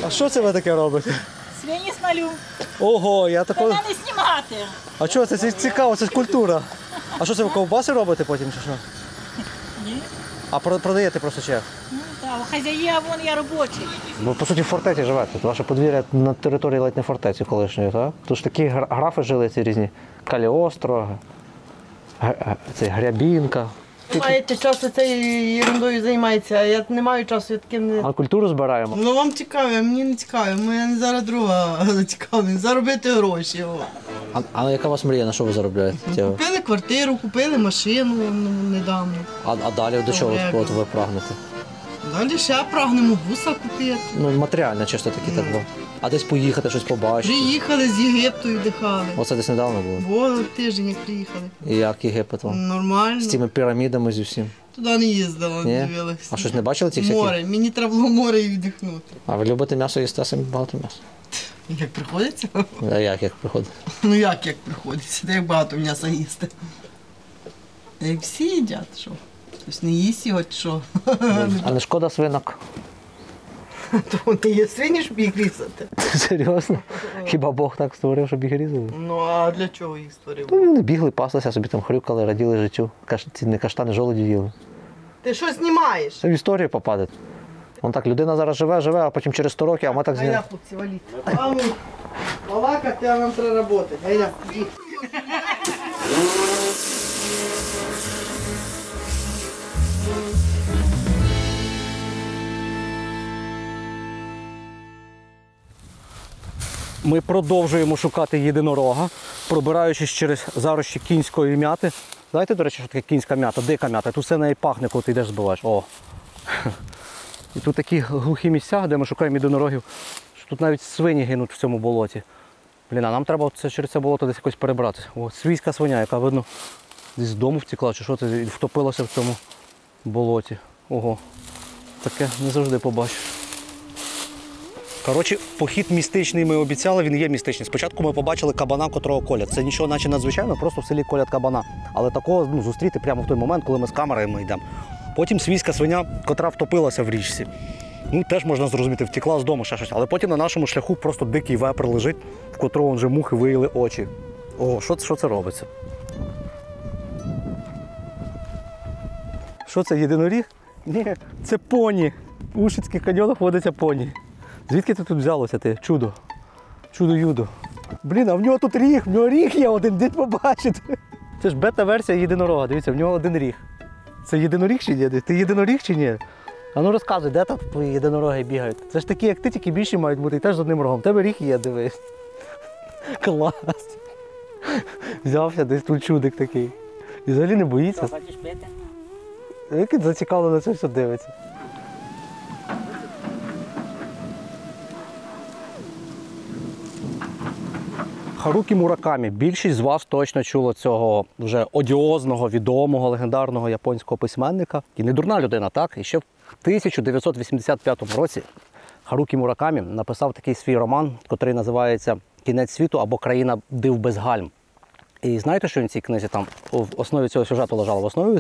А що це ви таке робите? Свині смалю. Ого, я такого... Мене не знімати. А що це цікаво, це ж культура. А що це ви ковбаси робите потім чи що? Ні. А продаєте просто чи як? Ну, так, хазяї, а вон я робочий. Ви, по суті, в фортеці живете. Ваше подвір'я на території ледь не фортеці колишньої, так? Тут ж такі графи жили ці різні. Каліостро, Грябінка. Маєте часу цією ерундою займається, а я не маю часу, я таким не... А культуру збираємо. Ну вам цікаво, а мені не цікаво, мене зараз друга цікавить, заробити гроші. А яка у вас мрія, на що ви заробляєте? Купили квартиру, купили машину недавно. А далі до чого от ви прагнете? Далі ще прагнемо буса купити. Ну, матеріально чисто такі так було. А десь поїхати, щось побачити. Приїхали з Єгипту, віддихали. Оце десь недавно було. Бо тиждень як приїхали. І як Єгипет вам? Нормально. З цими пірамідами, з усім. Туди не їздила, Ні? не дивилася. А щось не бачили цих всяких? Море, мені треба було море і віддихнути. А ви любите м'ясо, їсте самі багато м'яса? Як приходиться? А як приходить? Ну як приходиться? Та як багато м'яса їсти. Як всі їдять, що? Хтось не їсть його, чи що? А не шкода свинок? То ти є свині, щоб їх різати? Серйозно? Хіба Бог так створив, щоб їх різали? Ну а для чого їх створив? Ну, вони бігли, паслися, собі там хрюкали, раділи життю. Ці не каштани, жолоді їли. Ти що знімаєш? Це в історію попаде. Вон так, людина зараз живе, а потім через 100 років, а ми так Гайда, зняли. хлопці, валіть. Мамо, балакати, а нам треба працювати. Гайда, йди. Ми продовжуємо шукати єдинорога, пробираючись через зарощі кінської м'яти. Знаєте, до речі, що таке кінська м'ята, дика м'ята? Тут все неї пахне, коли ти йдеш збиваєш. О! І тут такі глухі місця, де ми шукаємо єдинорогів, що тут навіть свині гинуть в цьому болоті. Блін, а нам треба через це болото десь якось перебратися. О, свійська свиня, яка, видно, десь з дому втекла, чи що це, і втопилася в цьому болоті. Ого, таке не завжди побачиш. Коротше, похід містичний ми обіцяли, він є містичний. Спочатку ми побачили кабана, котрого колять. Це нічого наче надзвичайно, просто в селі колять кабана. Але такого зустріти прямо в той момент, коли ми з камерами йдемо. Потім свійська свиня, котра втопилася в річці. Ну, теж можна зрозуміти, втекла з дому ще щось. Але потім на нашому шляху просто дикий вепр лежить, в котрого вже мухи виїли очі. О, що це робиться? Що це, єдиноріг? Ні, це поні. В Ушицьких каньйонах водиться поні. Звідки ти тут взялося, ти? Чудо. Чудо-юдо. Блін, а в нього тут ріг, в нього ріг є один, де побачите. Це ж бета-версія єдинорога, дивіться, в нього один ріг. Це єдиноріг чи ні? Ти єдиноріг чи ні? А ну розказуй, де там твої єдинороги бігають? Це ж такі, як ти, тільки більші мають бути, і теж з одним рогом. В тебе ріг є, дивись. Клас. Взявся десь тут чудик такий. І взагалі не боїться. Хочеш пити? Як він зацікавлено на це все дивиться. Харукі Муракамі. Більшість з вас точно чуло цього вже одіозного, відомого, легендарного японського письменника. І не дурна людина, так? І ще в 1985 році Харукі Муракамі написав такий свій роман, який називається «Кінець світу» або «Країна див без гальм». І знаєте, що в цій книзі там в основі цього сюжету лежало? В основі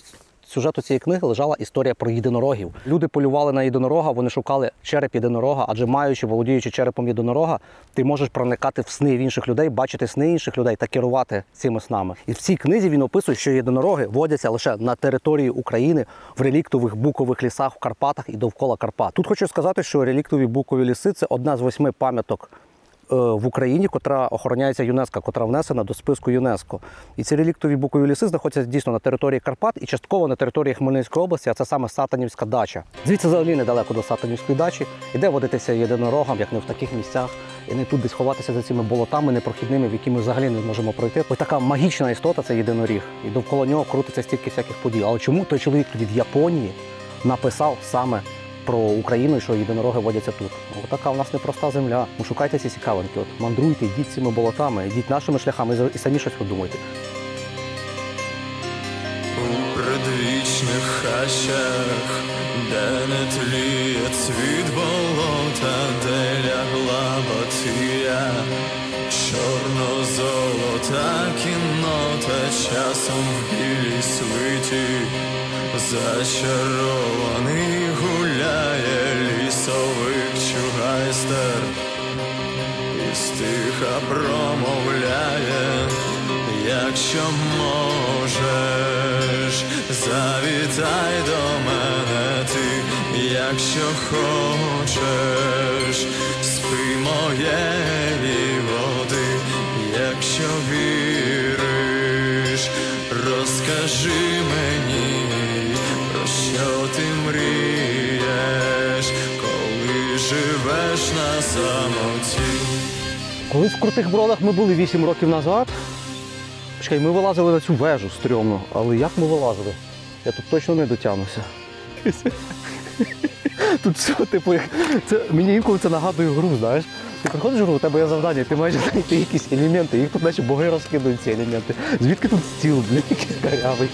сюжету цієї книги лежала історія про єдинорогів. Люди полювали на єдинорога, вони шукали череп єдинорога, адже маючи, володіючи черепом єдинорога, ти можеш проникати в сни в інших людей, бачити сни інших людей та керувати цими снами. І в цій книзі він описує, що єдинороги водяться лише на території України, в реліктових букових лісах в Карпатах і довкола Карпат. Тут хочу сказати, що реліктові букові ліси – це одна з 8 пам'яток в Україні, котра охороняється ЮНЕСКО, котра внесена до списку ЮНЕСКО. І ці реліктові букові ліси знаходяться дійсно на території Карпат і частково на території Хмельницької області, а це саме Сатанівська дача. Звідси взагалі недалеко до Сатанівської дачі, іде водитися єдинорогам, як не в таких місцях, і не тут десь ховатися за цими болотами непрохідними, в які ми взагалі не можемо пройти. Ось така магічна істота – це єдиноріг. І довкола нього крутиться стільки всяких подій. Але чому той чоловік тоді в Японії написав саме про Україну, що єдинороги водяться тут? Ось така у нас непроста земля. Ну, шукайте ці цікавинки. От мандруйте, йдіть цими болотами, йдіть нашими шляхами і самі щось подумайте. У предвічних хащах, де не тліє цвіт болота, де лягла Батия, чорно-золота кіннота, часом в білій свиті, зачарований гуляє лісовик чугайстер, і стиха промовляє: якщо можеш, завітай до мене ти, якщо хочеш, спи моєї води, якщо віриш, розкажи мені, про що ти мрієш, коли живеш на самоті. Колись в Крутих Бродах ми були 8 років назад. Чекай, ми вилазили на цю вежу стрьомну, але як ми вилазили? Я тут точно не дотягнуся. Тут все, типу, мені інколи це нагадує гру, знаєш. Ти приходиш в гру, у тебе є завдання, ти маєш знайти якісь елементи, їх тут наче боги розкидують, ці елементи. Звідки тут стіл, блін, якийсь карявий?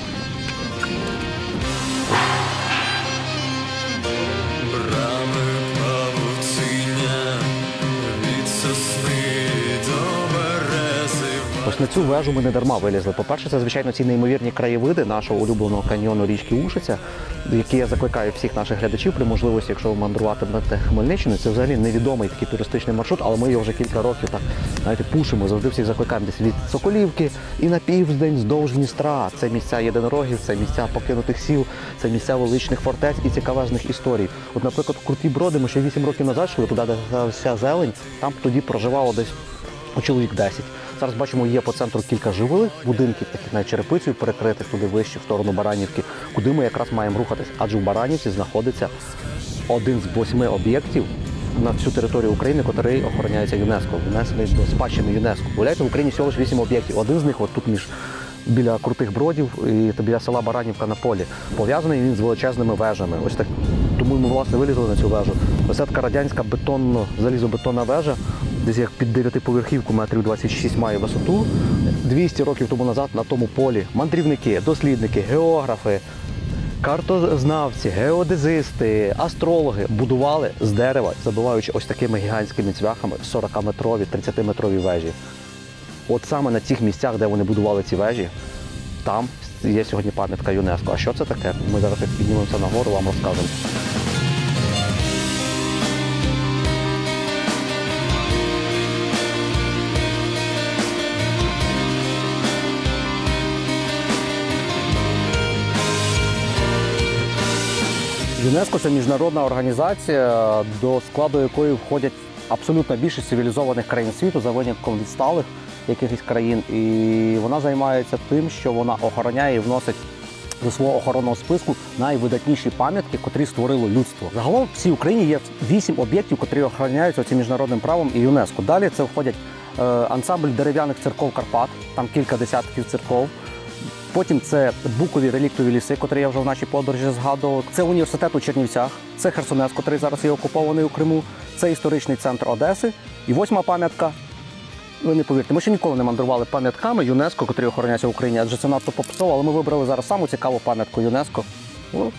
Брами павутиння, від сосни до берези. Ось на цю вежу ми не дарма вилізли. По-перше, це, звичайно, ці неймовірні краєвиди нашого улюбленого каньйону річки Ушиця, які я закликаю всіх наших глядачів при можливості, якщо ви мандруватимете Хмельниччиною. Це взагалі невідомий такий туристичний маршрут, але ми його вже кілька років так, знаєте, пушимо, завжди всіх закликаємо десь від Соколівки і на південь вздовж Дністра. Це місця єдинорогів, це місця покинутих сіл, це місця величних фортець і цікавезних історій. От, наприклад, в Круті Броди ми ще 8 років назад йшли туди, де вся зелень, там тоді проживало десь чоловік 10. Зараз бачимо, є по центру кілька жилих будинків, таких навіть черепицею перекритих туди вище, в сторону Баранівки, куди ми якраз маємо рухатись. Адже в Баранівці знаходиться один з 8 об'єктів на всю територію України, який охороняється ЮНЕСКО, внесений до спадщини ЮНЕСКо. Уявляєте, в Україні всього лише 8 об'єктів. Один з них от тут біля Крутих Бродів і біля села Баранівка на полі. Пов'язаний він з величезними вежами. Ось так. Тому ми, власне, вилізли на цю вежу. Ось така радянська залізобетонна вежа, десь як під 9-поверхівку, метрів 26 має висоту. 200 років тому назад на тому полі мандрівники, дослідники, географи, картознавці, геодезисти, астрологи будували з дерева, забиваючи ось такими гігантськими цвяхами 40-метрові, 30-метрові вежі. От саме на цих місцях, де вони будували ці вежі, там є сьогодні пам'ятка ЮНЕСКО. А що це таке? Ми зараз як піднімемося нагору, вам розкажемо. ЮНЕСКО – це міжнародна організація, до складу якої входять абсолютна більшість цивілізованих країн світу, за винятком відсталих якихось країн. І вона займається тим, що вона охороняє і вносить до свого охоронного списку найвидатніші пам'ятки, котрі створило людство. Загалом в всій Україні є 8 об'єктів, котрі охороняються цим міжнародним правом і ЮНЕСКО. Далі це входять ансамбль дерев'яних церков Карпат, там кілька десятків церков. Потім це букові реліктові ліси, котрі я вже в нашій подорожі згадував. Це університет у Чернівцях, це Херсонес, котрий зараз є окупований у Криму, це історичний центр Одеси. І 8-ма пам'ятка, ви не повірте, ми ще ніколи не мандрували пам'ятками ЮНЕСКО, котрі охороняються в Україні, адже це надто попсово, але ми вибрали зараз саму цікаву пам'ятку ЮНЕСКО.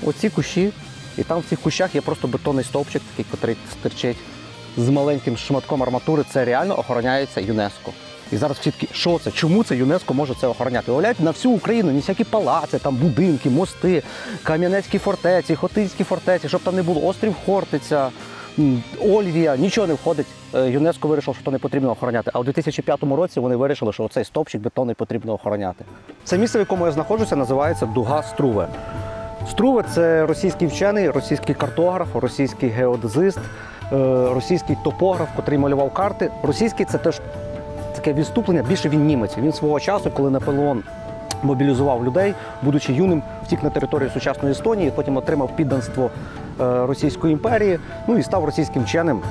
Оці кущі, і там в цих кущах є просто бетонний стовпчик, такий, котрий стирчить з маленьким шматком арматури. Це реально охороняється ЮНЕСКО. І зараз всі такі, що це? Чому це ЮНЕСКО може це охороняти? Уявляєте, на всю Україну, не всякі палаци, там будинки, мости, Кам'янецькі фортеці, Хотинські фортеці, щоб там не було, острів Хортиця, Ольвія, нічого не входить. ЮНЕСКО вирішив, що то не потрібно охороняти. А у 2005 році вони вирішили, що цей стовпчик бетонний потрібно охороняти. Це місце, в якому я знаходжуся, називається Дуга Струве. Струве – це російський вчений, російський картограф, російський геодезист, російський топограф, котрий малював карти. Російський – це теж таке відступлення, більше він німець. Він свого часу, коли Наполеон мобілізував людей, будучи юним, втік на територію сучасної Естонії, потім отримав підданство Російської імперії, ну і став російським вченим,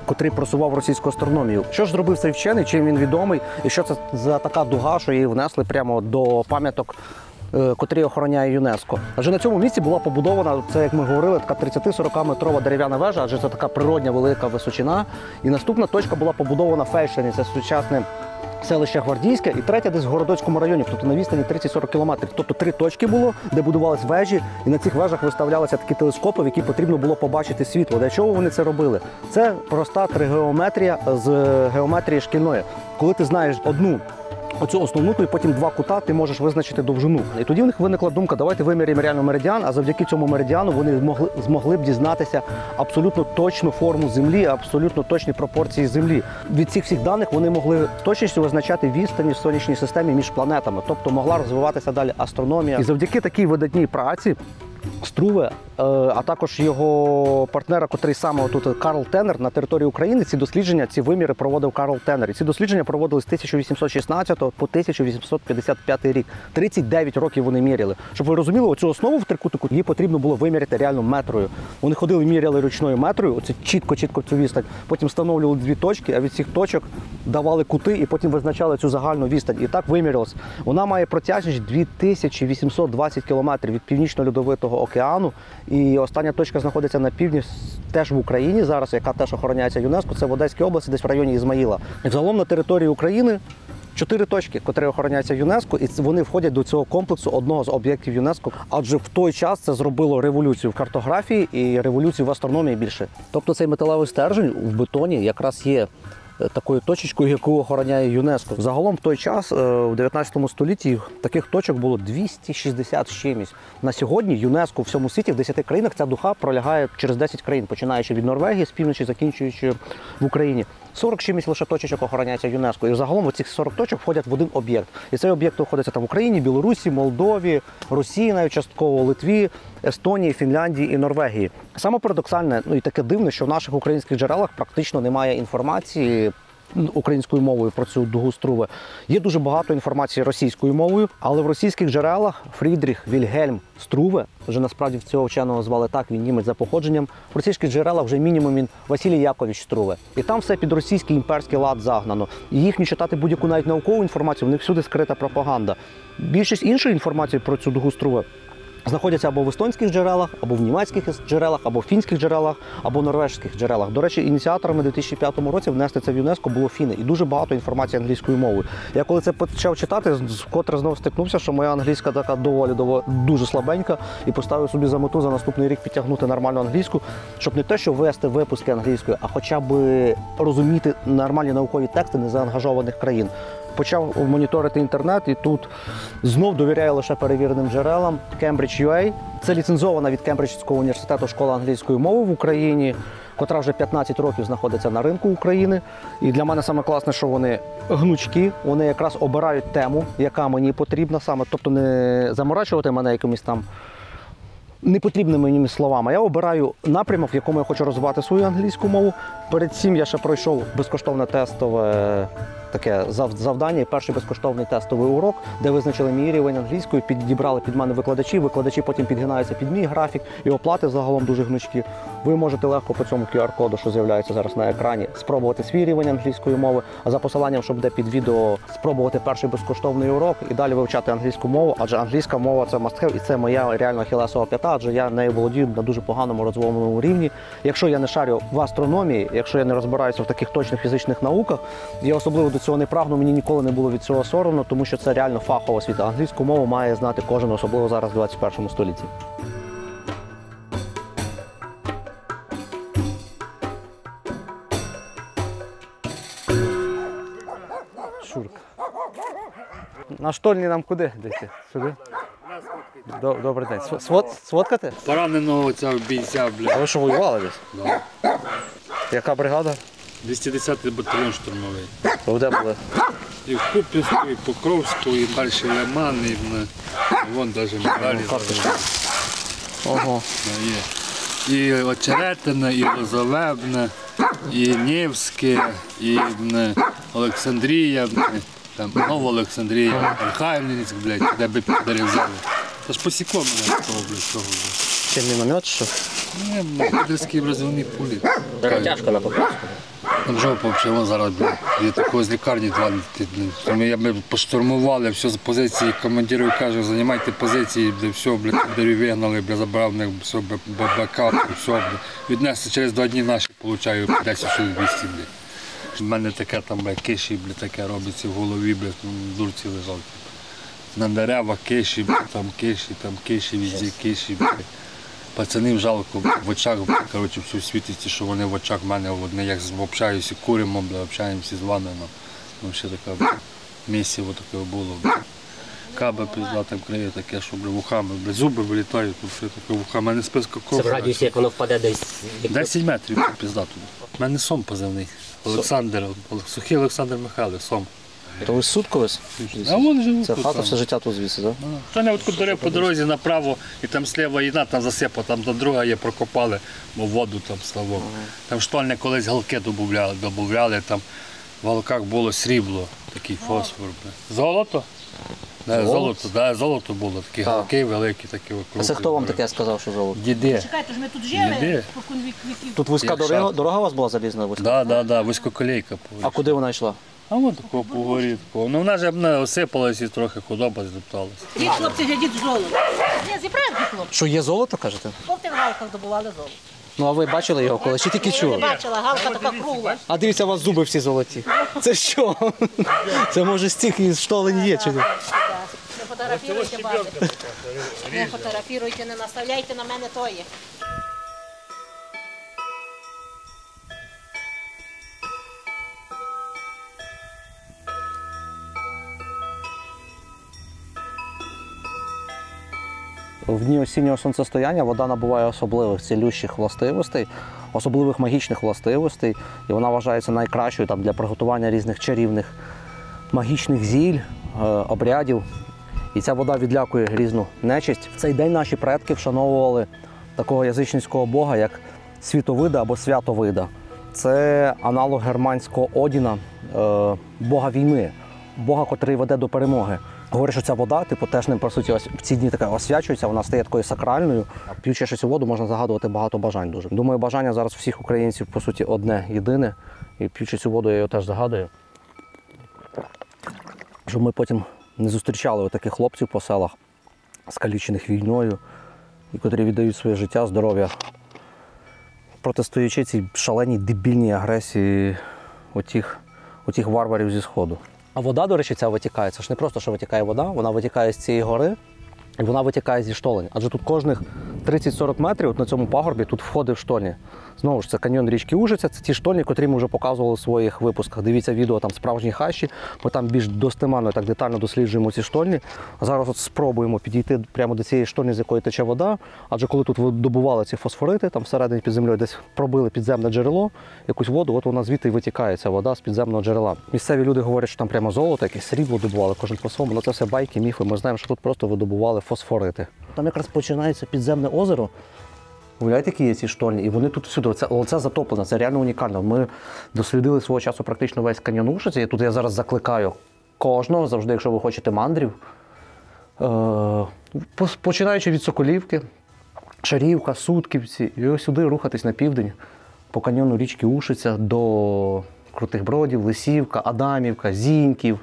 котрий просував російську астрономію. Що ж зробив цей вчений, чим він відомий, і що це за така дуга, що її внесли прямо до пам'яток, котрі охороняє ЮНЕСКО. Адже на цьому місці була побудована, це, як ми говорили, така 30-40 метрова дерев'яна вежа, адже це така природня велика височина. І наступна точка була побудована в Фельдшині, це сучасне селище Гвардійське, і третя десь в Городоцькому районі, тобто на відстані 30-40 кілометрів. Тобто 3 точки було, де будувались вежі, і на цих вежах виставлялися такі телескопи, в які потрібно було побачити світло. Для чого вони це робили? Це проста тригеометрія з геометрії шкільної. Коли ти знаєш оцю основну, то і потім 2 кута ти можеш визначити довжину. І тоді в них виникла думка, давайте виміряємо реально меридіан, а завдяки цьому меридіану вони змогли б дізнатися абсолютно точну форму Землі, абсолютно точні пропорції Землі. Від цих всіх даних вони могли з точністю визначати відстані в сонячній системі між планетами, тобто могла розвиватися далі астрономія. І завдяки такій видатній праці Струве, а також його партнера, котрий саме тут Карл Теннер, на території України ці дослідження, ці виміри проводив Карл Теннер. І ці дослідження проводились з 1816 по 1855 рік. 39 років вони міряли. Щоб ви розуміли, оцю основу в трикутнику її потрібно було виміряти реально метрою. Вони ходили, міряли ручною метрою, оце чітко цю відстань. Потім встановлювали 2 точки, а від цих точок давали кути і потім визначали цю загальну відстань. І так вимірялось. Вона має протяжність 2820 кілометрів від Північно-Льодовитого океану. І остання точка знаходиться на півдні, теж в Україні зараз, яка теж охороняється ЮНЕСКО, це в Одеській області, десь в районі Ізмаїла. І загалом на території України 4 точки, котрі охороняються ЮНЕСКО, і вони входять до цього комплексу одного з об'єктів ЮНЕСКО. Адже в той час це зробило революцію в картографії і революцію в астрономії більше. Тобто цей металевий стержень в бетоні якраз є такою точечкою, яку охороняє ЮНЕСКО. Загалом в той час, у 19 столітті, таких точок було 260 з чимось. На сьогодні ЮНЕСКО в всьому світі, в 10 країнах, ця дуга пролягає через 10 країн, починаючи від Норвегії, з півночі, закінчуючи в Україні. 40 чимось лише точечок охороняється ЮНЕСКО. І загалом ці 40 точок входять в один об'єкт. І цей об'єкт знаходиться там в Україні, Білорусі, Молдові, Росії, навіть частково, Литві, Естонії, Фінляндії і Норвегії. Саме парадоксальне, ну і таке дивне, що в наших українських джерелах практично немає інформації українською мовою про цю дугу Струве. Є дуже багато інформації російською мовою, але в російських джерелах Фрідріх Вільгельм Струве, вже насправді цього вченого звали так, він німець за походженням, в російських джерелах вже мінімум він Василій Якович Струве. І там все під російський імперський лад загнано. І їхню читати будь-яку навіть наукову інформацію, в них всюди скрита пропаганда. Більшість іншої інформації про цю дугу Струве знаходяться або в естонських джерелах, або в німецьких джерелах, або в фінських джерелах, або в норвежських джерелах. До речі, ініціаторами у 2005 році внести це в ЮНЕСКО було фіни. І дуже багато інформації англійською мовою. Я коли це почав читати, вкотре знову стикнувся, що моя англійська така дуже слабенька, і поставив собі за мету за наступний рік підтягнути нормальну англійську, щоб не те, що вести випуски англійською, а хоча б розуміти нормальні наукові тексти незаангажованих країн. Почав моніторити інтернет, і тут знов довіряю лише перевіреним джерелам. Cambridge.ua – це ліцензована від Кембриджського університету школа англійської мови в Україні, котра вже 15 років знаходиться на ринку України. І для мене саме класне, що вони гнучкі, вони якраз обирають тему, яка мені потрібна саме, тобто не заморачувати мене якимись там непотрібними мені словами. Я обираю напрямок, в якому я хочу розвивати свою англійську мову. Перед цим я ще пройшов безкоштовне тестове таке завдання, перший безкоштовний тестовий урок, де визначили мій рівень англійської, підібрали під мене викладачі потім підгинаються під мій графік, і оплати загалом дуже гнучкі. Ви можете легко по цьому QR-коду, що з'являється зараз на екрані, спробувати свій рівень англійської мови, а за посиланням, що буде під відео, спробувати перший безкоштовний урок і далі вивчати англійську мову, адже англійська мова – це must-have, і це моя реально ахілесова п'ята, адже я нею володію на дуже поганому розмовному рівні. Якщо я не шарю в астрономії, якщо я не розбираюся в таких точних фізичних науках, я особливо до цього не прагну, мені ніколи не було від цього соромно, тому що це реально фахова освіта. Англійську мову має знати кожен, особливо зараз в 21 столітті. Шурка. На штольні нам куди йти? Сюди? Добрий день. Сфоткати? Пораненого цього бійця, А бля. ви що, воювали десь? Да. Яка бригада? 210-й батальйон штурмовий. Ви де були? І в Куп'янську, і Покровську, і далі Лиман, і вон навіть медалі. Ого. Є. І Очеретине, і Лозовебне, і Нєвське, і Олександрія, там Новоолександрія, Архайльницьк, блядь, де би підарів взяли. Це ж посікло мене з того, блядь, того. Чи міномет, що? Ні, підерські розвивні пулі. Тяжко на Покровську. Там жопа взагалі, вон зараз, блядь, є такого з лікарні 2 ми поштурмували, все з позиції, командирів каже, займайте позиції, де все, блядь, підарів вигнали, блядь, забрав в них все, бекап, все, блядь. Віднесли через 2 дні наші, получаю 10 чоловік 200, блядь. У мене таке там, блядь, киші, блядь, таке робиться в голові, блядь, дурці лежать. На деревах киші, там киші, везде киші, блядь. Пацанів жалко, в очах, коротше, все світиться, що вони в очах в мене, вони як общаюся, куримо, бля, общаємося з вами, ну, ще така місія таке було. Каба пізда там криє таке, що бля, вухами, бля, зуби вилітають, тут все таке вухами, мене списка кров. Це в радіусі, як воно впаде десь. 10 метрів пізда туди. У мене Сом позивний. Олександр, Сухий Олександр Михайлович, Сом. То ви сутковись? А вон живу. Це хата все життя тут звідси, так? Хто не от по дорозі направо, і там сліва одна, там засипа, там до друга є, прокопали, бо воду там ставок. Там штольне колись галки додавали, там в галках було срібло, такий фосфор. Золото? Золото було, такі галки великі, такі округлі. А це хто вам таке сказав, що золото? Діди. Чекайте ж, ми тут жили, Діди. спокон віків. Тут вузька дорога у вас була залізна? Да, вузькоколійка. А куди вона йшла? А вон такого по горі. Ну вона ж осипалась і трохи худоба здопталася. Ті хлопці глядіть золото. Я зібрав ті хлопці. Що є золото, кажете? В тих галках добували золото. Ну а ви бачили його коли? Чи тільки Я не чули? бачила, галка така кругла. А дивіться, у вас зуби всі золоті. Це що? Це може з цих із штолень є чи ні? Не фотографіруйте, бабі. Не фотографіруйте, не наставляйте на мене тої. В дні осіннього сонцестояння вода набуває особливих цілющих властивостей, особливих магічних властивостей, і вона вважається найкращою там, для приготування різних чарівних магічних зіль, обрядів. І ця вода відлякує різну нечисть. В цей день наші предки вшановували такого язичницького бога, як Світовида або Святовида. Це аналог германського Одіна, бога війни, бога, котрий веде до перемоги. Говорять, що ця вода, теж ним, по суті, в ці дні така освячується, вона стає такою сакральною. П'ючи цю воду, можна загадувати багато бажань дуже. Думаю, бажання зараз всіх українців, по суті, одне, єдине. І п'ючи цю воду, я його теж загадую. Щоб ми потім не зустрічали таких хлопців по селах, скалічених війною, і котрі віддають своє життя, здоров'я, протистоячи цій шаленій дебільній агресії отих варварів зі Сходу. А вода, до речі, ця витікає. Це ж не просто, що витікає вода, вона витікає з цієї гори, і вона витікає зі штолень. Адже тут кожних 30-40 метрів от на цьому пагорбі тут входить в штольні. Знову ж, це каньйон річки Ужиця, це ті штольні, котрі ми вже показували в своїх випусках. Дивіться відео там «Справжні хащі», ми там більш достеменно, так детально досліджуємо ці штольні. А зараз от спробуємо підійти прямо до цієї штольні, з якої тече вода. Адже коли тут добували ці фосфорити, там всередині під землею десь пробили підземне джерело, якусь воду, от вона звідти і витікає, ця вода з підземного джерела. Місцеві люди говорять, що там прямо золото, якесь срібло добували, кожен по-своєму. Але це все байки, міфи. Ми знаємо, що тут просто видобували фосфорити. Там якраз починається підземне озеро. Уявляєте, які є ці штольні? І вони тут всюди. Оце затоплено, це реально унікально. Ми дослідили свого часу практично весь каньйон Ушиці. І тут я зараз закликаю кожного, завжди, якщо ви хочете мандрів, починаючи від Соколівки, Шарівка, Сутківці, і ось сюди рухатись на південь по каньйону річки Ушиця до Крутих Бродів, Лисівка, Адамівка, Зіньків,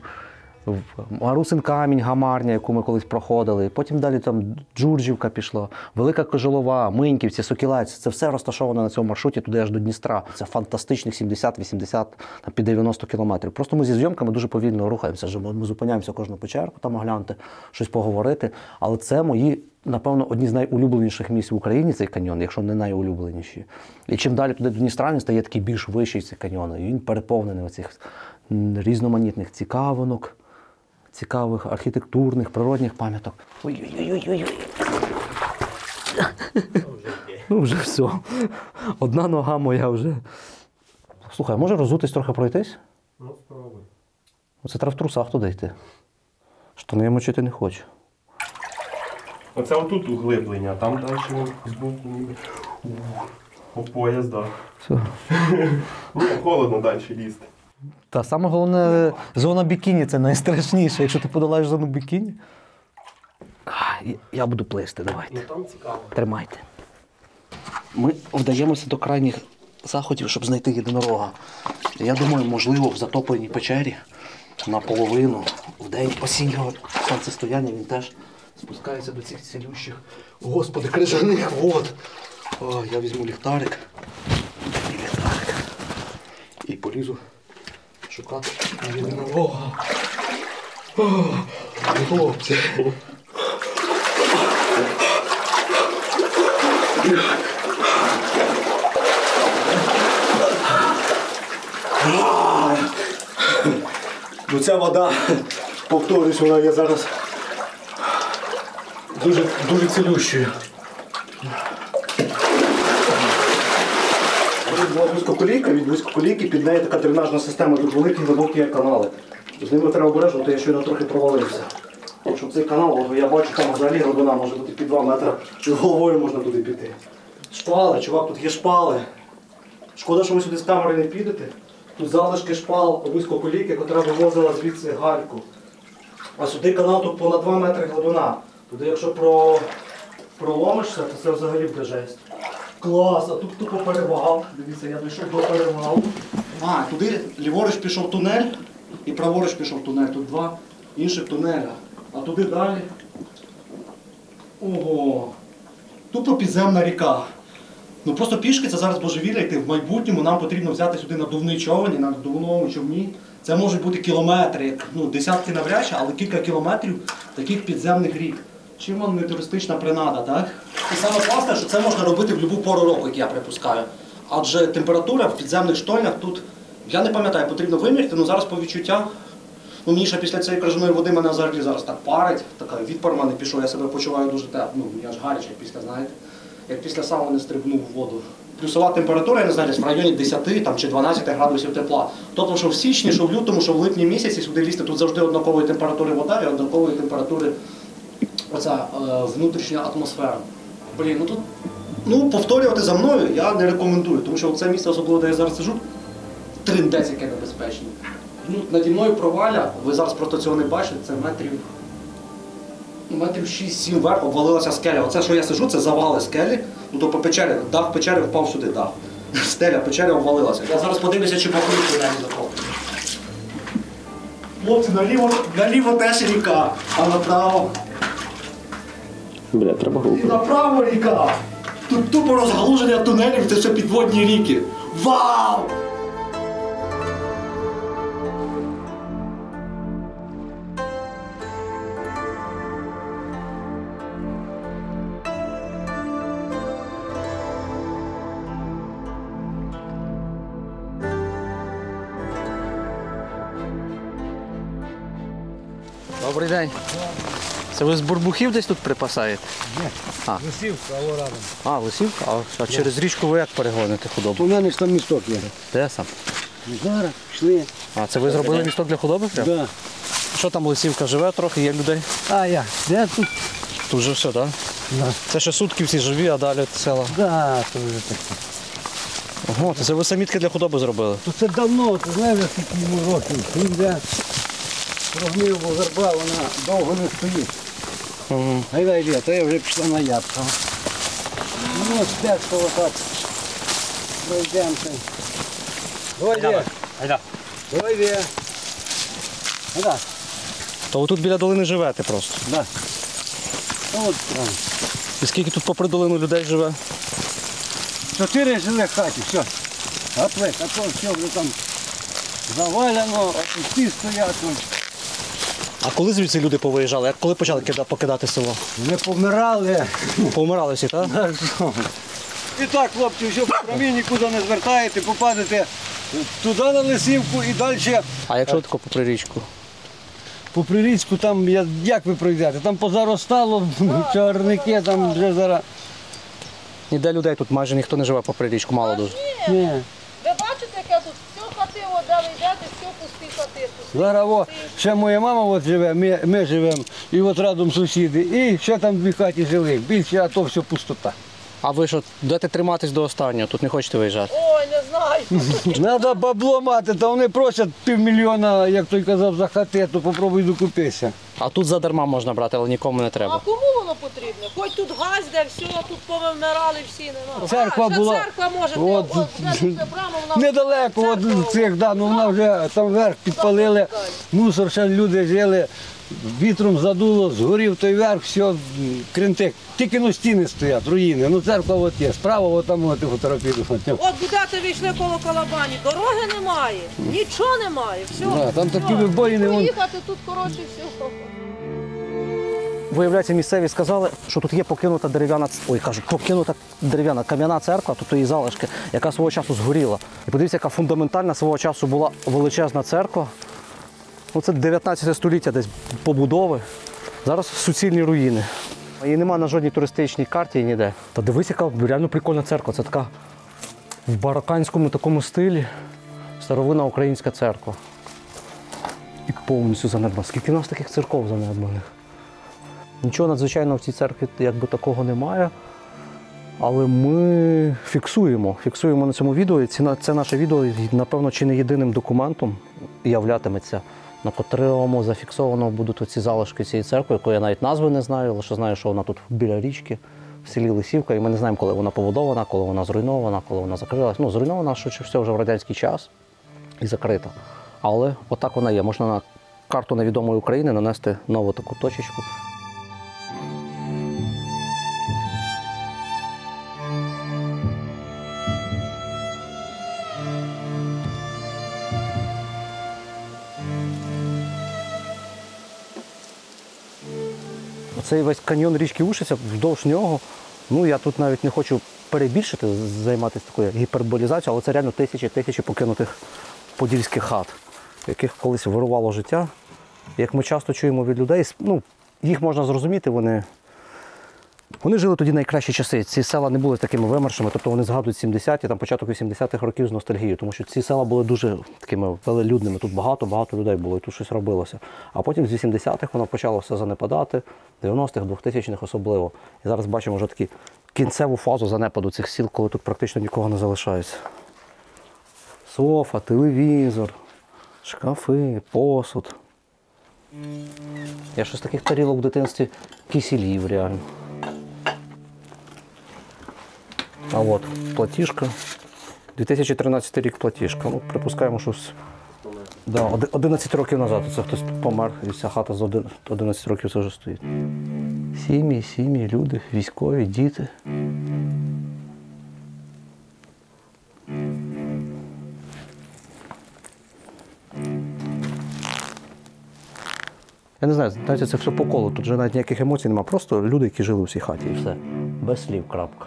Марусин камінь, Гамарня, яку ми колись проходили. Потім далі там Джурджівка пішла, Велика Кожелова, Миньківці, Сокілець. Це все розташовано на цьому маршруті туди аж до Дністра. Це фантастичних 70-80, під 90 кілометрів. Просто ми зі зйомками дуже повільно рухаємося. Ми зупиняємося кожну печерку, там оглянути, щось поговорити. Але це мої, напевно, одні з найулюбленіших місць в Україні, цей каньйон, якщо не найулюбленіші. І чим далі туди до Дністра, він стає такий більш вищий, цей каньйон. І він переповнений оцих різноманітних цікавинок, цікавих архітектурних, природних пам'яток. Ой-ой-ой-ой-ой. Ну вже все. Одна нога моя вже. Слухай, може розутись трохи пройтись? Ну, спробуй. Оце треба в трусах туди йти. Штани я мочити не хочу. Оце отут углиблення, а там далі збоку ніби. По пояс, так. Все. Ні, холодно далі лізти. Та саме головне, зона бікіні це найстрашніше. Якщо ти подолаєш зону бікіні. Я буду плисти, давайте. Ну там цікаво. Тримайте. Ми вдаємося до крайніх заходів, щоб знайти єдинорога. Я думаю, можливо, в затопленій печері наполовину в день осіннього сонцестояння він теж спускається до цих цілющих, Господи, крижаних вод. О, я візьму ліхтарик і полізу шукати єдинорога. О, хлопці. Ну ця вода, повторюсь, вона є зараз дуже цілющою. Була вузькоколійка, від вузькоколійки під нею така дренажна система, тут великі глибокі канали. З ними треба обережно, то я щойно трохи провалився. Якщо цей канал, я бачу, там взагалі глибина може бути під 2 метри, з головою можна туди піти. Шпали, чувак, тут є шпали. Шкода, що ви сюди з камери не підете. Тут залишки шпал вузькоколійки, яка вивозила звідси гальку. А сюди канал тут понад 2 метри глибина. Туди, якщо проломишся, то це взагалі буде жесть. Клас, а тут тупо перевал. Дивіться, я дійшов до перевалу. А, туди ліворуч пішов тунель і праворуч пішов тунель. Тут 2 інших тунеля. А туди далі. Ого. Тупо підземна ріка. Ну просто пішки це зараз божевілля йти. В майбутньому нам потрібно взяти сюди надувний човен і на надувному човні. Це можуть бути кілометри, ну десятки навряд чи, але кілька кілометрів таких підземних рік. Чим вам не туристична принада, так? І саме класне, що це можна робити в будь-яку пору року, як я припускаю. Адже температура в підземних штольнях тут, я не пам'ятаю, потрібно виміряти, але зараз по відчуттях, ну мені ще після цієї крижаної води мене взагалі зараз так парить, така відпар в мене пішов, я себе почуваю дуже тепло, ну я ж гарячий після, знаєте, як після сауни стрибнув в воду. Плюсова температура, я не знаю, десь в районі 10 там, чи 12 градусів тепла. Тобто, що в січні, що в лютому, що в липні місяці сюди лізти, тут завжди однакової температури вода і однакової температури оця внутрішня атмосфера. Блін, ну тут, ну повторювати за мною я не рекомендую, тому що це місце, особливо, де я зараз сиджу, триндець яке небезпечне. Ну, наді мною проваля, ви зараз просто цього не бачите, це метрів 6-7 вверх обвалилася скеля. Оце, що я сиджу, це завали скелі, ну то по печері, дах печери впав сюди, дах. Стеля печери обвалилася. Я зараз подивлюся, чи по кріпу не захоплю. Хлопці, наліво теж ріка, а направо. Бля, треба І направо ріка. Тут тупо розгалуження тунелів, це все підводні ріки. Вау! Добрий день. Це ви з бурбухів десь тут припасаєте? Ні, А. Лисівка, або радом. А, Лисівка? А через річку ви як перегоните худобу? У мене ж там місток є. Де сам? Зараз пішли. А, це ви зробили місток для худоби прям? Да. Що там Лисівка живе трохи, є людей? А я, де тут? Тут вже все, так? Да. Це ще сутки всі живі, а далі села. Да, то вже таке. Ого, це ви самітки для худоби зробили? То це давно, ти знаєш, скільки йому років. Він де прогнив, бо верба, вона довго не стоїть. Угу. Гайдай, то я вже пішла на ябка. Ну, ось тяжко отак. Пройдемося. Давай, де. Айда. Давай, де. Айда. То ви тут біля долини живете просто? Да. От там. І скільки тут попри долину людей живе? 4 жили в хаті, все. А то все вже там завалено, а всі стоять. А коли звідси люди повиїжджали? Як коли почали покидати село? Не помирали. Помирали всі, так? І так, хлопці, все по траві, нікуди не звертаєте, попадете туди на Лисівку і далі А якщо тако попри річку? по Прирічку, там, як ви пройдете, там позаростало, чагарники, там вже зараз. Ніде людей тут майже ніхто не живе попри річку, мало дуже. Ні. Ви бачите, яке тут все хати, де ви йдете, все пусті хати. Зараз ще моя мама от живе, ми живемо, і от рядом сусіди, і ще там 2 хаті жили, більше, а то все пустота. А ви що, будете триматись до останнього, тут не хочете виїжджати? Ой, не знаю. Треба бабло мати, та вони просять 500 000, як той казав, за хати, то попробуй докупитися. А тут задарма можна брати, але нікому не А треба. кому воно потрібно? Хоч тут газ, де все, тут повимирали всі, не надо. Церква була. Церква може, От, брама, вона... Недалеко від цих, ну вона вже там верх підпалили, мусор ще люди жили, вітром задуло, згорів той верх, все, кринтик. Тільки на стіни стоять, руїни. Ну церква от є, справа от там от фотографію. От будете вийшли коло Колобані, дороги немає, нічого немає, все. Да, там такі вибоїни. Поїхати тут, коротше, все. Виявляється, місцеві сказали, що тут є покинута дерев'яна кам'яна церква, тут її залишки, яка свого часу згоріла. І подивіться, яка фундаментальна свого часу була величезна церква. Ну, це 19 століття десь побудови. Зараз суцільні руїни. Її немає на жодній туристичній карті ніде. Та дивись, яка реально прикольна церква. Це така в бароканському такому стилі старовинна українська церква. І повністю занедбана. Скільки в нас таких церков занедбаних? Нічого надзвичайного в цій церкві якби такого немає. Але ми фіксуємо на цьому відео. І це наше відео, напевно, чи не єдиним документом являтиметься, на котрому зафіксовано будуть оці залишки цієї церкви, якої я навіть назви не знаю, лише знаю, що вона тут біля річки, в селі Лисівка, і ми не знаємо, коли вона побудована, коли вона зруйнована, коли вона закрилась. Ну, зруйнована, швидше все, вже в радянський час і закрита. Але отак вона є. Можна на карту невідомої України нанести нову таку точечку. Цей весь каньйон річки Ушиця, вздовж нього, ну я тут навіть не хочу перебільшити, займатися такою гіперболізацією, але це реально тисячі покинутих подільських хат, яких колись вирувало життя. Як ми часто чуємо від людей, ну, їх можна зрозуміти, вони жили тоді найкращі часи. Ці села не були такими вимершими, тобто вони згадують 70-ті, там початок 80-х років з ностальгією, тому що ці села були дуже такими велелюдними, тут багато людей було, і тут щось робилося. А потім з 80-х воно почало все занепадати, 90-х, 2000-х особливо. І зараз бачимо вже таку кінцеву фазу занепаду цих сіл, коли тут практично нікого не залишається. Софа, телевізор, шкафи, посуд. Я щось таких тарілок в дитинстві кисілів реально. А от платіжка. 2013 рік платіжка. Ну, припускаємо, що 11 років назад це хтось помер, і вся хата з 11 років це вже стоїть. Сім'ї, люди, військові, діти. Я не знаю, знаєте, це все по колу, тут вже навіть ніяких емоцій немає, просто люди, які жили у цій хаті, і все. Без слів, крапка.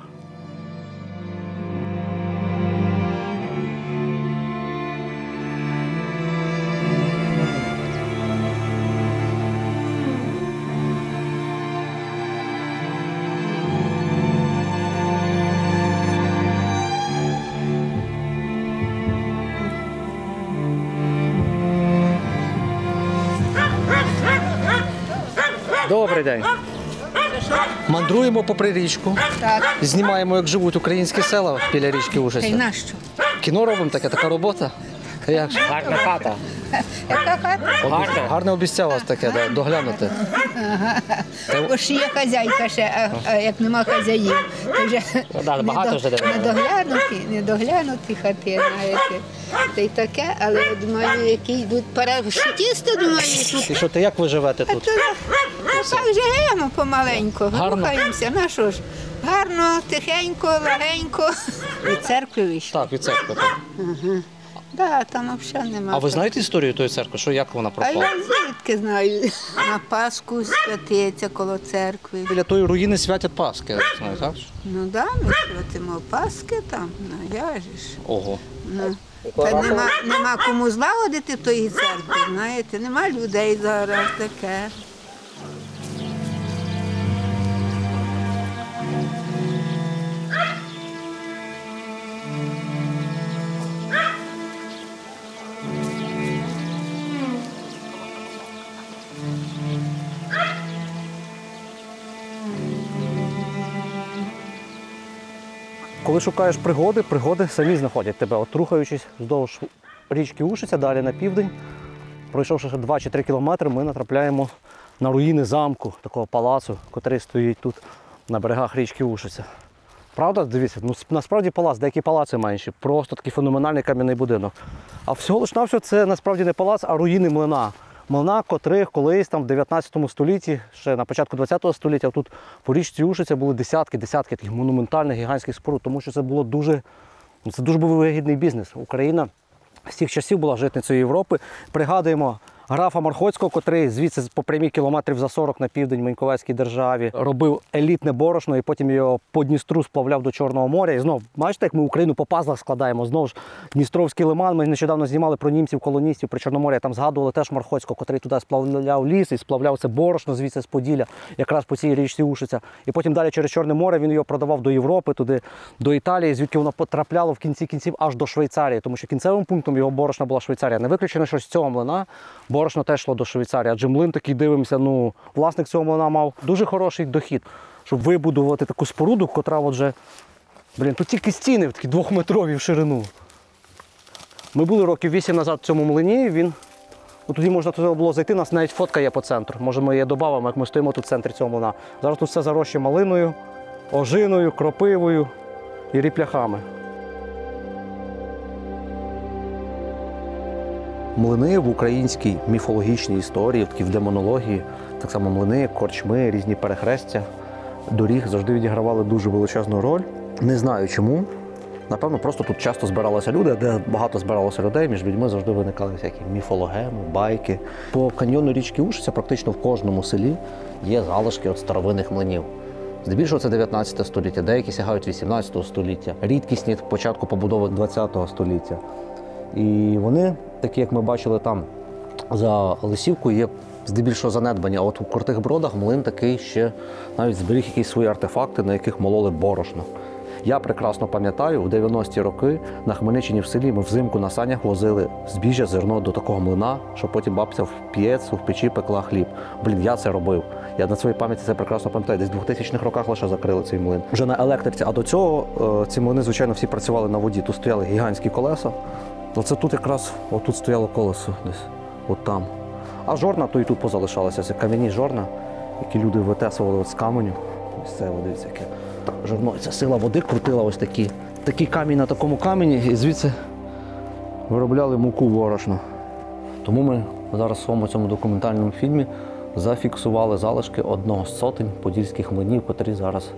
Добрий день. Мандруємо попри річку. Так. Знімаємо, як живуть українські села біля річки Ушиця. Та й нащо? Кіно робимо, така робота. Як же? Гарна хата. Яка хата? Гарне обіцяв вас таке, доглянути. Ага. Бо ж є хазяйка ще, а як нема хазяїв, то вже багато вже недоглянуті хати, знаєте. Та й таке, але я думаю, які йдуть парашутісти, думаю, тут. І що, ти як ви живете тут? Так живемо помаленьку, Гарно? рухаємося. На що ж? Гарно, тихенько, легенько. Від церкви вийшли. Так, від церкви. Так. Ага. Да, там взагалі немає. А ви знаєте історію тої церкви? Що, як вона А пропала? я звідки знаю? На Пасху святиться коло церкви. Біля тої руїни святять Пасхи, я знаю, так? Ну так, да, ми святимо Пасхи там, ну я ж. Ого. Ну, та нема кому злагодити тої церкви, знаєте, нема людей зараз таке. Коли шукаєш пригоди, пригоди самі знаходять тебе. От рухаючись вздовж річки Ушиця, далі на південь, пройшовши 2 чи 3 кілометри, ми натрапляємо на руїни замку, такого палацу, який стоїть тут на берегах річки Ушиця. Правда, дивіться, ну насправді палац, деякі палаци менші, просто такий феноменальний кам'яний будинок. А всього лиш навсього це насправді не палац, а руїни млина. Млина, котрих колись там в 19 столітті, ще на початку 20 століття, тут по річці Ушиця були десятки таких монументальних гігантських споруд, тому що це було дуже був вигідний бізнес. Україна з тих часів була житницею Європи. Пригадуємо графа Мархоцького, котрий звідси по прямій кілометрів за 40 на південь Маньковецькій державі робив елітне борошно і потім його по Дністру сплавляв до Чорного моря. І знову, бачите, як ми Україну по пазлах складаємо. Знову ж Дністровський лиман, ми нещодавно знімали про німців-колоністів при Чорномор'ї, там згадували теж Мархоцького, котрий туди сплавляв ліс і сплавляв це борошно звідси з Поділля, якраз по цій річці Ушиця. І потім далі через Чорне море він його продавав до Європи, туди, до Італії, звідки воно потрапляло в кінці кінців аж до Швейцарії, тому що кінцевим пунктом його борошна була Швейцарія. Не виключено, що з цього млина борошно теж йшло до Швейцарії, адже млин такий, дивимося, ну, власник цього млина мав дуже хороший дохід, щоб вибудувати таку споруду, котра отже, тут тільки стіни такі 2-метрові в ширину. Ми були років 8 назад в цьому млині, тоді можна туди було зайти, у нас навіть фотка є по центру, може ми її додамо, як ми стоїмо тут в центрі цього млина. Зараз тут все зарощує малиною, ожиною, кропивою і ріпляхами. Млини в українській міфологічній історії, в демонології, так само млини, корчми, різні перехрестя доріг завжди відігравали дуже величезну роль. Не знаю чому. Напевно, просто тут часто збиралися люди, де багато збиралося людей, між людьми завжди виникали всякі міфологеми, байки. По каньйону річки Ушиця практично в кожному селі є залишки від старовинних млинів. Здебільшого це 19 століття, деякі сягають 18 століття, рідкісні початку побудови 20 століття. І вони, такі як ми бачили там за Лисівкою, є здебільшого занедбані. А от у Крутих Бродах млин такий ще навіть зберіг якісь свої артефакти, на яких мололи борошно. Я прекрасно пам'ятаю, в 90-ті роки на Хмельниччині в селі ми взимку на санях возили збіжжя, зерно до такого млина, щоб потім бабця в п'єцу, в печі пекла хліб. Я це робив. Я на своїй пам'яті це прекрасно пам'ятаю. Десь в 2000-х роках лише закрили цей млин. Вже на електриці. А до цього ці млини, звичайно, всі працювали на воді. Тут стояли гігантські колеса. Оце тут якраз, отут стояло колесо десь, от там. А жорна то і тут позалишалися. Це кам'яні жорна, які люди витесували от з каменю. Ось це, дивіться, яке жорно. Ця сила води крутила ось такі. Такий камінь на такому камені, і звідси виробляли муку борошно. Тому ми зараз в своєму цьому документальному фільмі зафіксували залишки одного з сотень подільських млинів, котрі зараз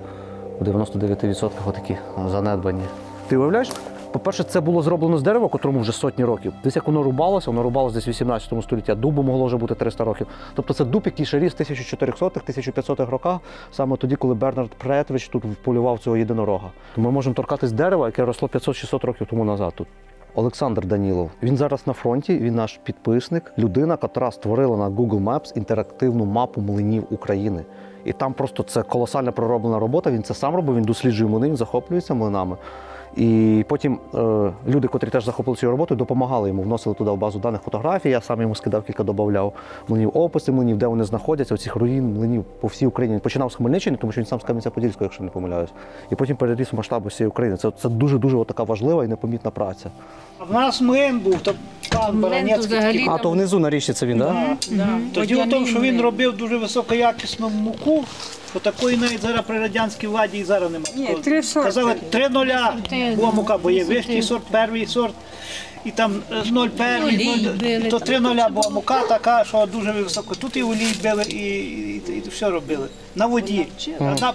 у 99% отакі занедбані. Ти уявляєш? По-перше, це було зроблено з дерева, котрому вже сотні років. Десь як воно рубалося десь в 18 столітті, а дубу могло вже бути 300 років. Тобто це дуб, який ще ріс в 1400-1500-х роках, саме тоді, коли Бернард Претович тут полював цього єдинорога. То ми можемо торкатись дерева, яке росло 500-600 років тому назад тут. Олександр Данілов. Він зараз на фронті, він наш підписник, людина, яка створила на Google Maps інтерактивну мапу млинів України. І там просто це колосальна пророблена робота, він це сам робив, він досліджує млини, він захоплюється млинами. І потім люди, котрі теж захопили цю роботу, допомагали йому, вносили туди в базу даних фотографій, я сам йому скидав кілька, додавав млинів, описи млинів, де вони знаходяться, оцих руїн млинів по всій Україні. Він починав з Хмельниччини, тому що він сам з Кам'янця-Подільського, якщо не помиляюсь. І потім переріс у масштабу всієї України. Це дуже-дуже така важлива і непомітна праця. В нас млин був, то пан Баранецький. А то внизу на річці це він, так? Тоді в тому, що він робив дуже високоякісну муку, що такої навіть зараз при радянській владі і зараз немає. Казали 3-0 була мука, бо є вищий сорт, перший сорт, і там 0 перший, то 3-0 була мука така, що дуже високо. Тут і олій били, і все робили. На воді.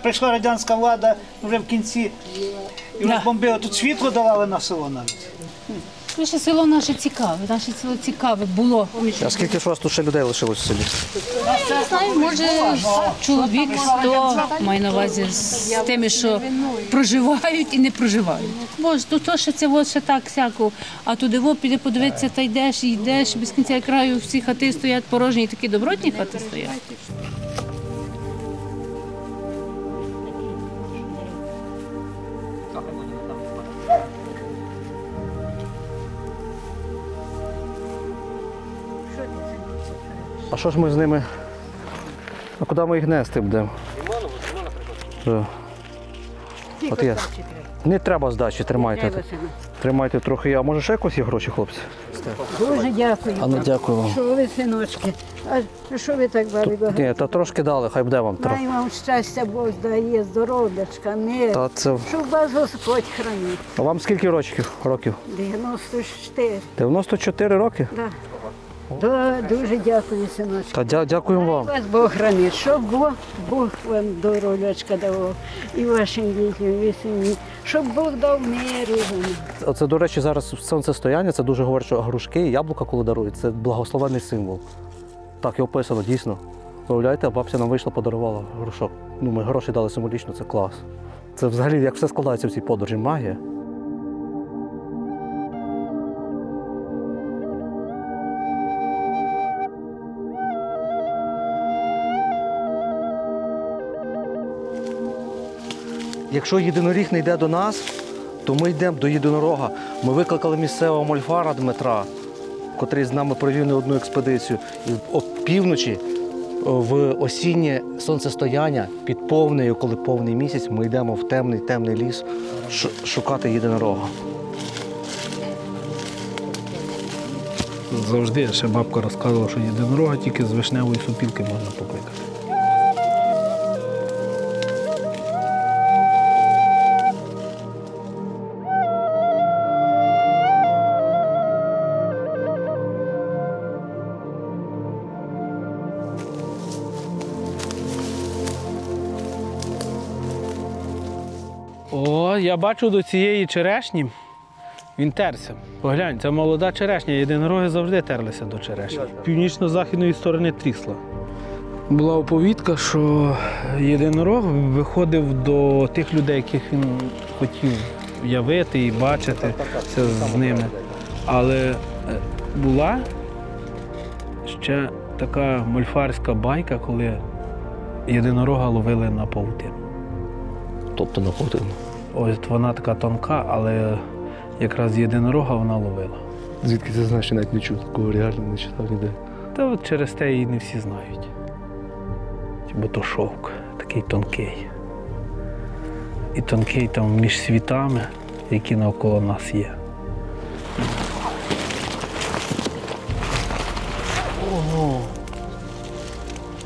Прийшла радянська влада вже в кінці і розбомбила. Тут світло давали на село навіть. Наше село наше село цікаве було. А скільки ж у вас тут ще людей лишилось в селі? Не знаю, може чоловік 100, маю на увазі з тими, що проживають і не проживають. Боже, то ще це ще так всяко, а туди піде подивитися, та йдеш і йдеш, без кінця і краю всі хати стоять порожні, і такі добротні хати стоять. А що ж ми з ними? А куди ми їх нести будемо? От є. Не треба здачі, тримайте. Тримайте трохи. А може ще якось є гроші, хлопці? Дуже дякую. А ну дякую вам. Що ви, синочки? А що ви так багато? Ні, та трошки дали, хай буде вам. Дай вам щастя, Бог дає, здоров'ячка, мир. Та це... Щоб вас Господь хранив. А вам скільки років? 94. 94 роки? Да. Да, дуже дякую, синочка. Та дякуємо вам. Вас Бог хранить, щоб Бог вам здоров'ячка давав і вашим дітям, і сім'ї, щоб Бог дав миру. Оце, до речі, зараз сонцестояння, це дуже говорить, що грушки і яблука, коли дарують, це благословенний символ. Так і описано, дійсно. Уявляєте, бабця нам вийшла, подарувала грушок. Ну, ми гроші дали символічно, це клас. Це взагалі, як все складається в цій подорожі, магія. Якщо єдиноріг не йде до нас, то ми йдемо до єдинорога. Ми викликали місцевого мольфара Дмитра, котрий з нами провів не одну експедицію. І опівночі, в осіннє сонцестояння, під повнею, коли повний місяць, ми йдемо в темний ліс шукати єдинорога. Завжди ще бабка розказувала, що єдинорога тільки з вишневої сопілки можна покликати. О, я бачу до цієї черешні, він терся. Поглянь, це молода черешня, єдинороги завжди терлися до черешні. Північно-західної сторони трісла. Була оповідка, що єдинорог виходив до тих людей, яких він хотів явити і бачити це з ними. Але була ще така мольфарська байка, коли єдинорога ловили на павутину. Тобто на павутину? Ось вона така тонка, але якраз єдинорога вона ловила. Звідки ти знаєш, я навіть не чув, такого реально не читав ніде. Та от через те її не всі знають. Бо то шовк такий тонкий. І тонкий там між світами, які навколо нас є. Ого!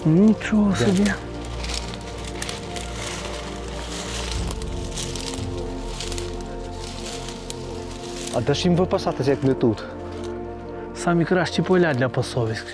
Нічого собі. А де ж їм випасатися, як не тут? Самі кращі поля для пасовиськ.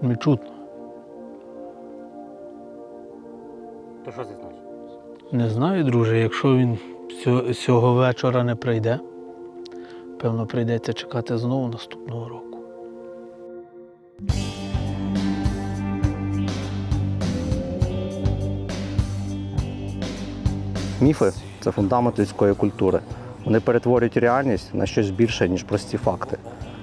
Не чутно. То що це значить? Не знаю, друже, якщо він цього вечора не прийде, певно, прийдеться чекати знову наступного року. Міфи – це фундамент людської культури. Вони перетворюють реальність на щось більше, ніж прості факти.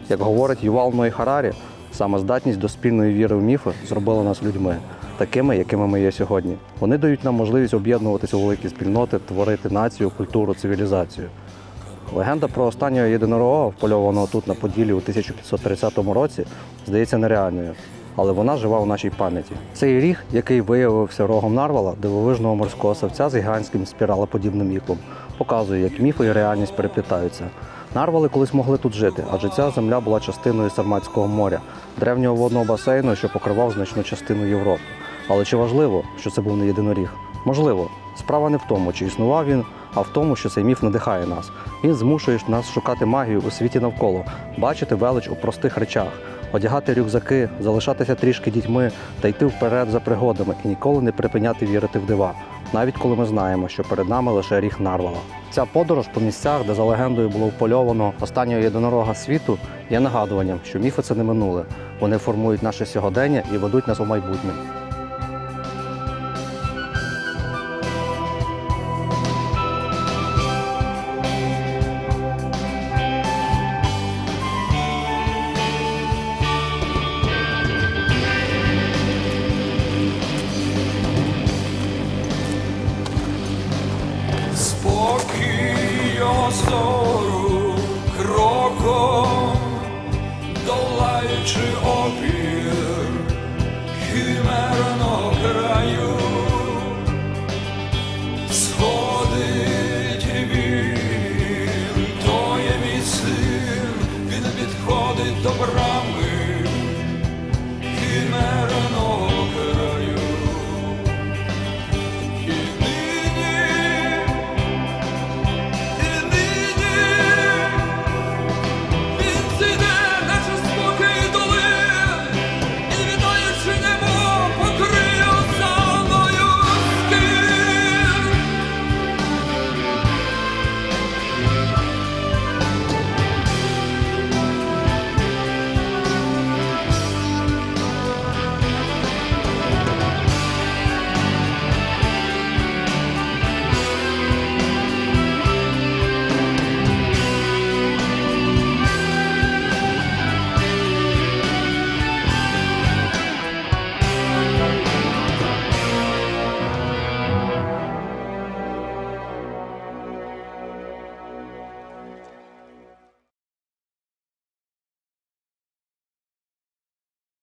Як говорить Ювал Ной Харарі, саме здатність до спільної віри в міфи зробила нас людьми. такими, якими ми є сьогодні. Вони дають нам можливість об'єднуватися у великі спільноти, творити націю, культуру, цивілізацію. Легенда про останнього єдинорога, впольованого тут на Поділлі у 1530 році, здається нереальною, але вона жива у нашій пам'яті. Цей ріг, який виявився рогом нарвала, дивовижного морського савця з гігантським спіралеподібним іклом, показує, як міфи і реальність переплітаються. Нарвали колись могли тут жити, адже ця земля була частиною Сарматського моря, древнього водного басейну, що покривав значну частину Європи. Але чи важливо, що це був не єдиноріг? Можливо. Справа не в тому, чи існував він, а в тому, що цей міф надихає нас. Він змушує нас шукати магію у світі навколо, бачити велич у простих речах, одягати рюкзаки, залишатися трішки дітьми та йти вперед за пригодами і ніколи не припиняти вірити в дива, навіть коли ми знаємо, що перед нами лише ріг нарвала. Ця подорож по місцях, де за легендою було впольовано останнього єдинорога світу, є нагадуванням, що міфи – це не минуле. Вони формують наше сьогодення і ведуть нас у майбутнє. Спокій озору кроком, долаючи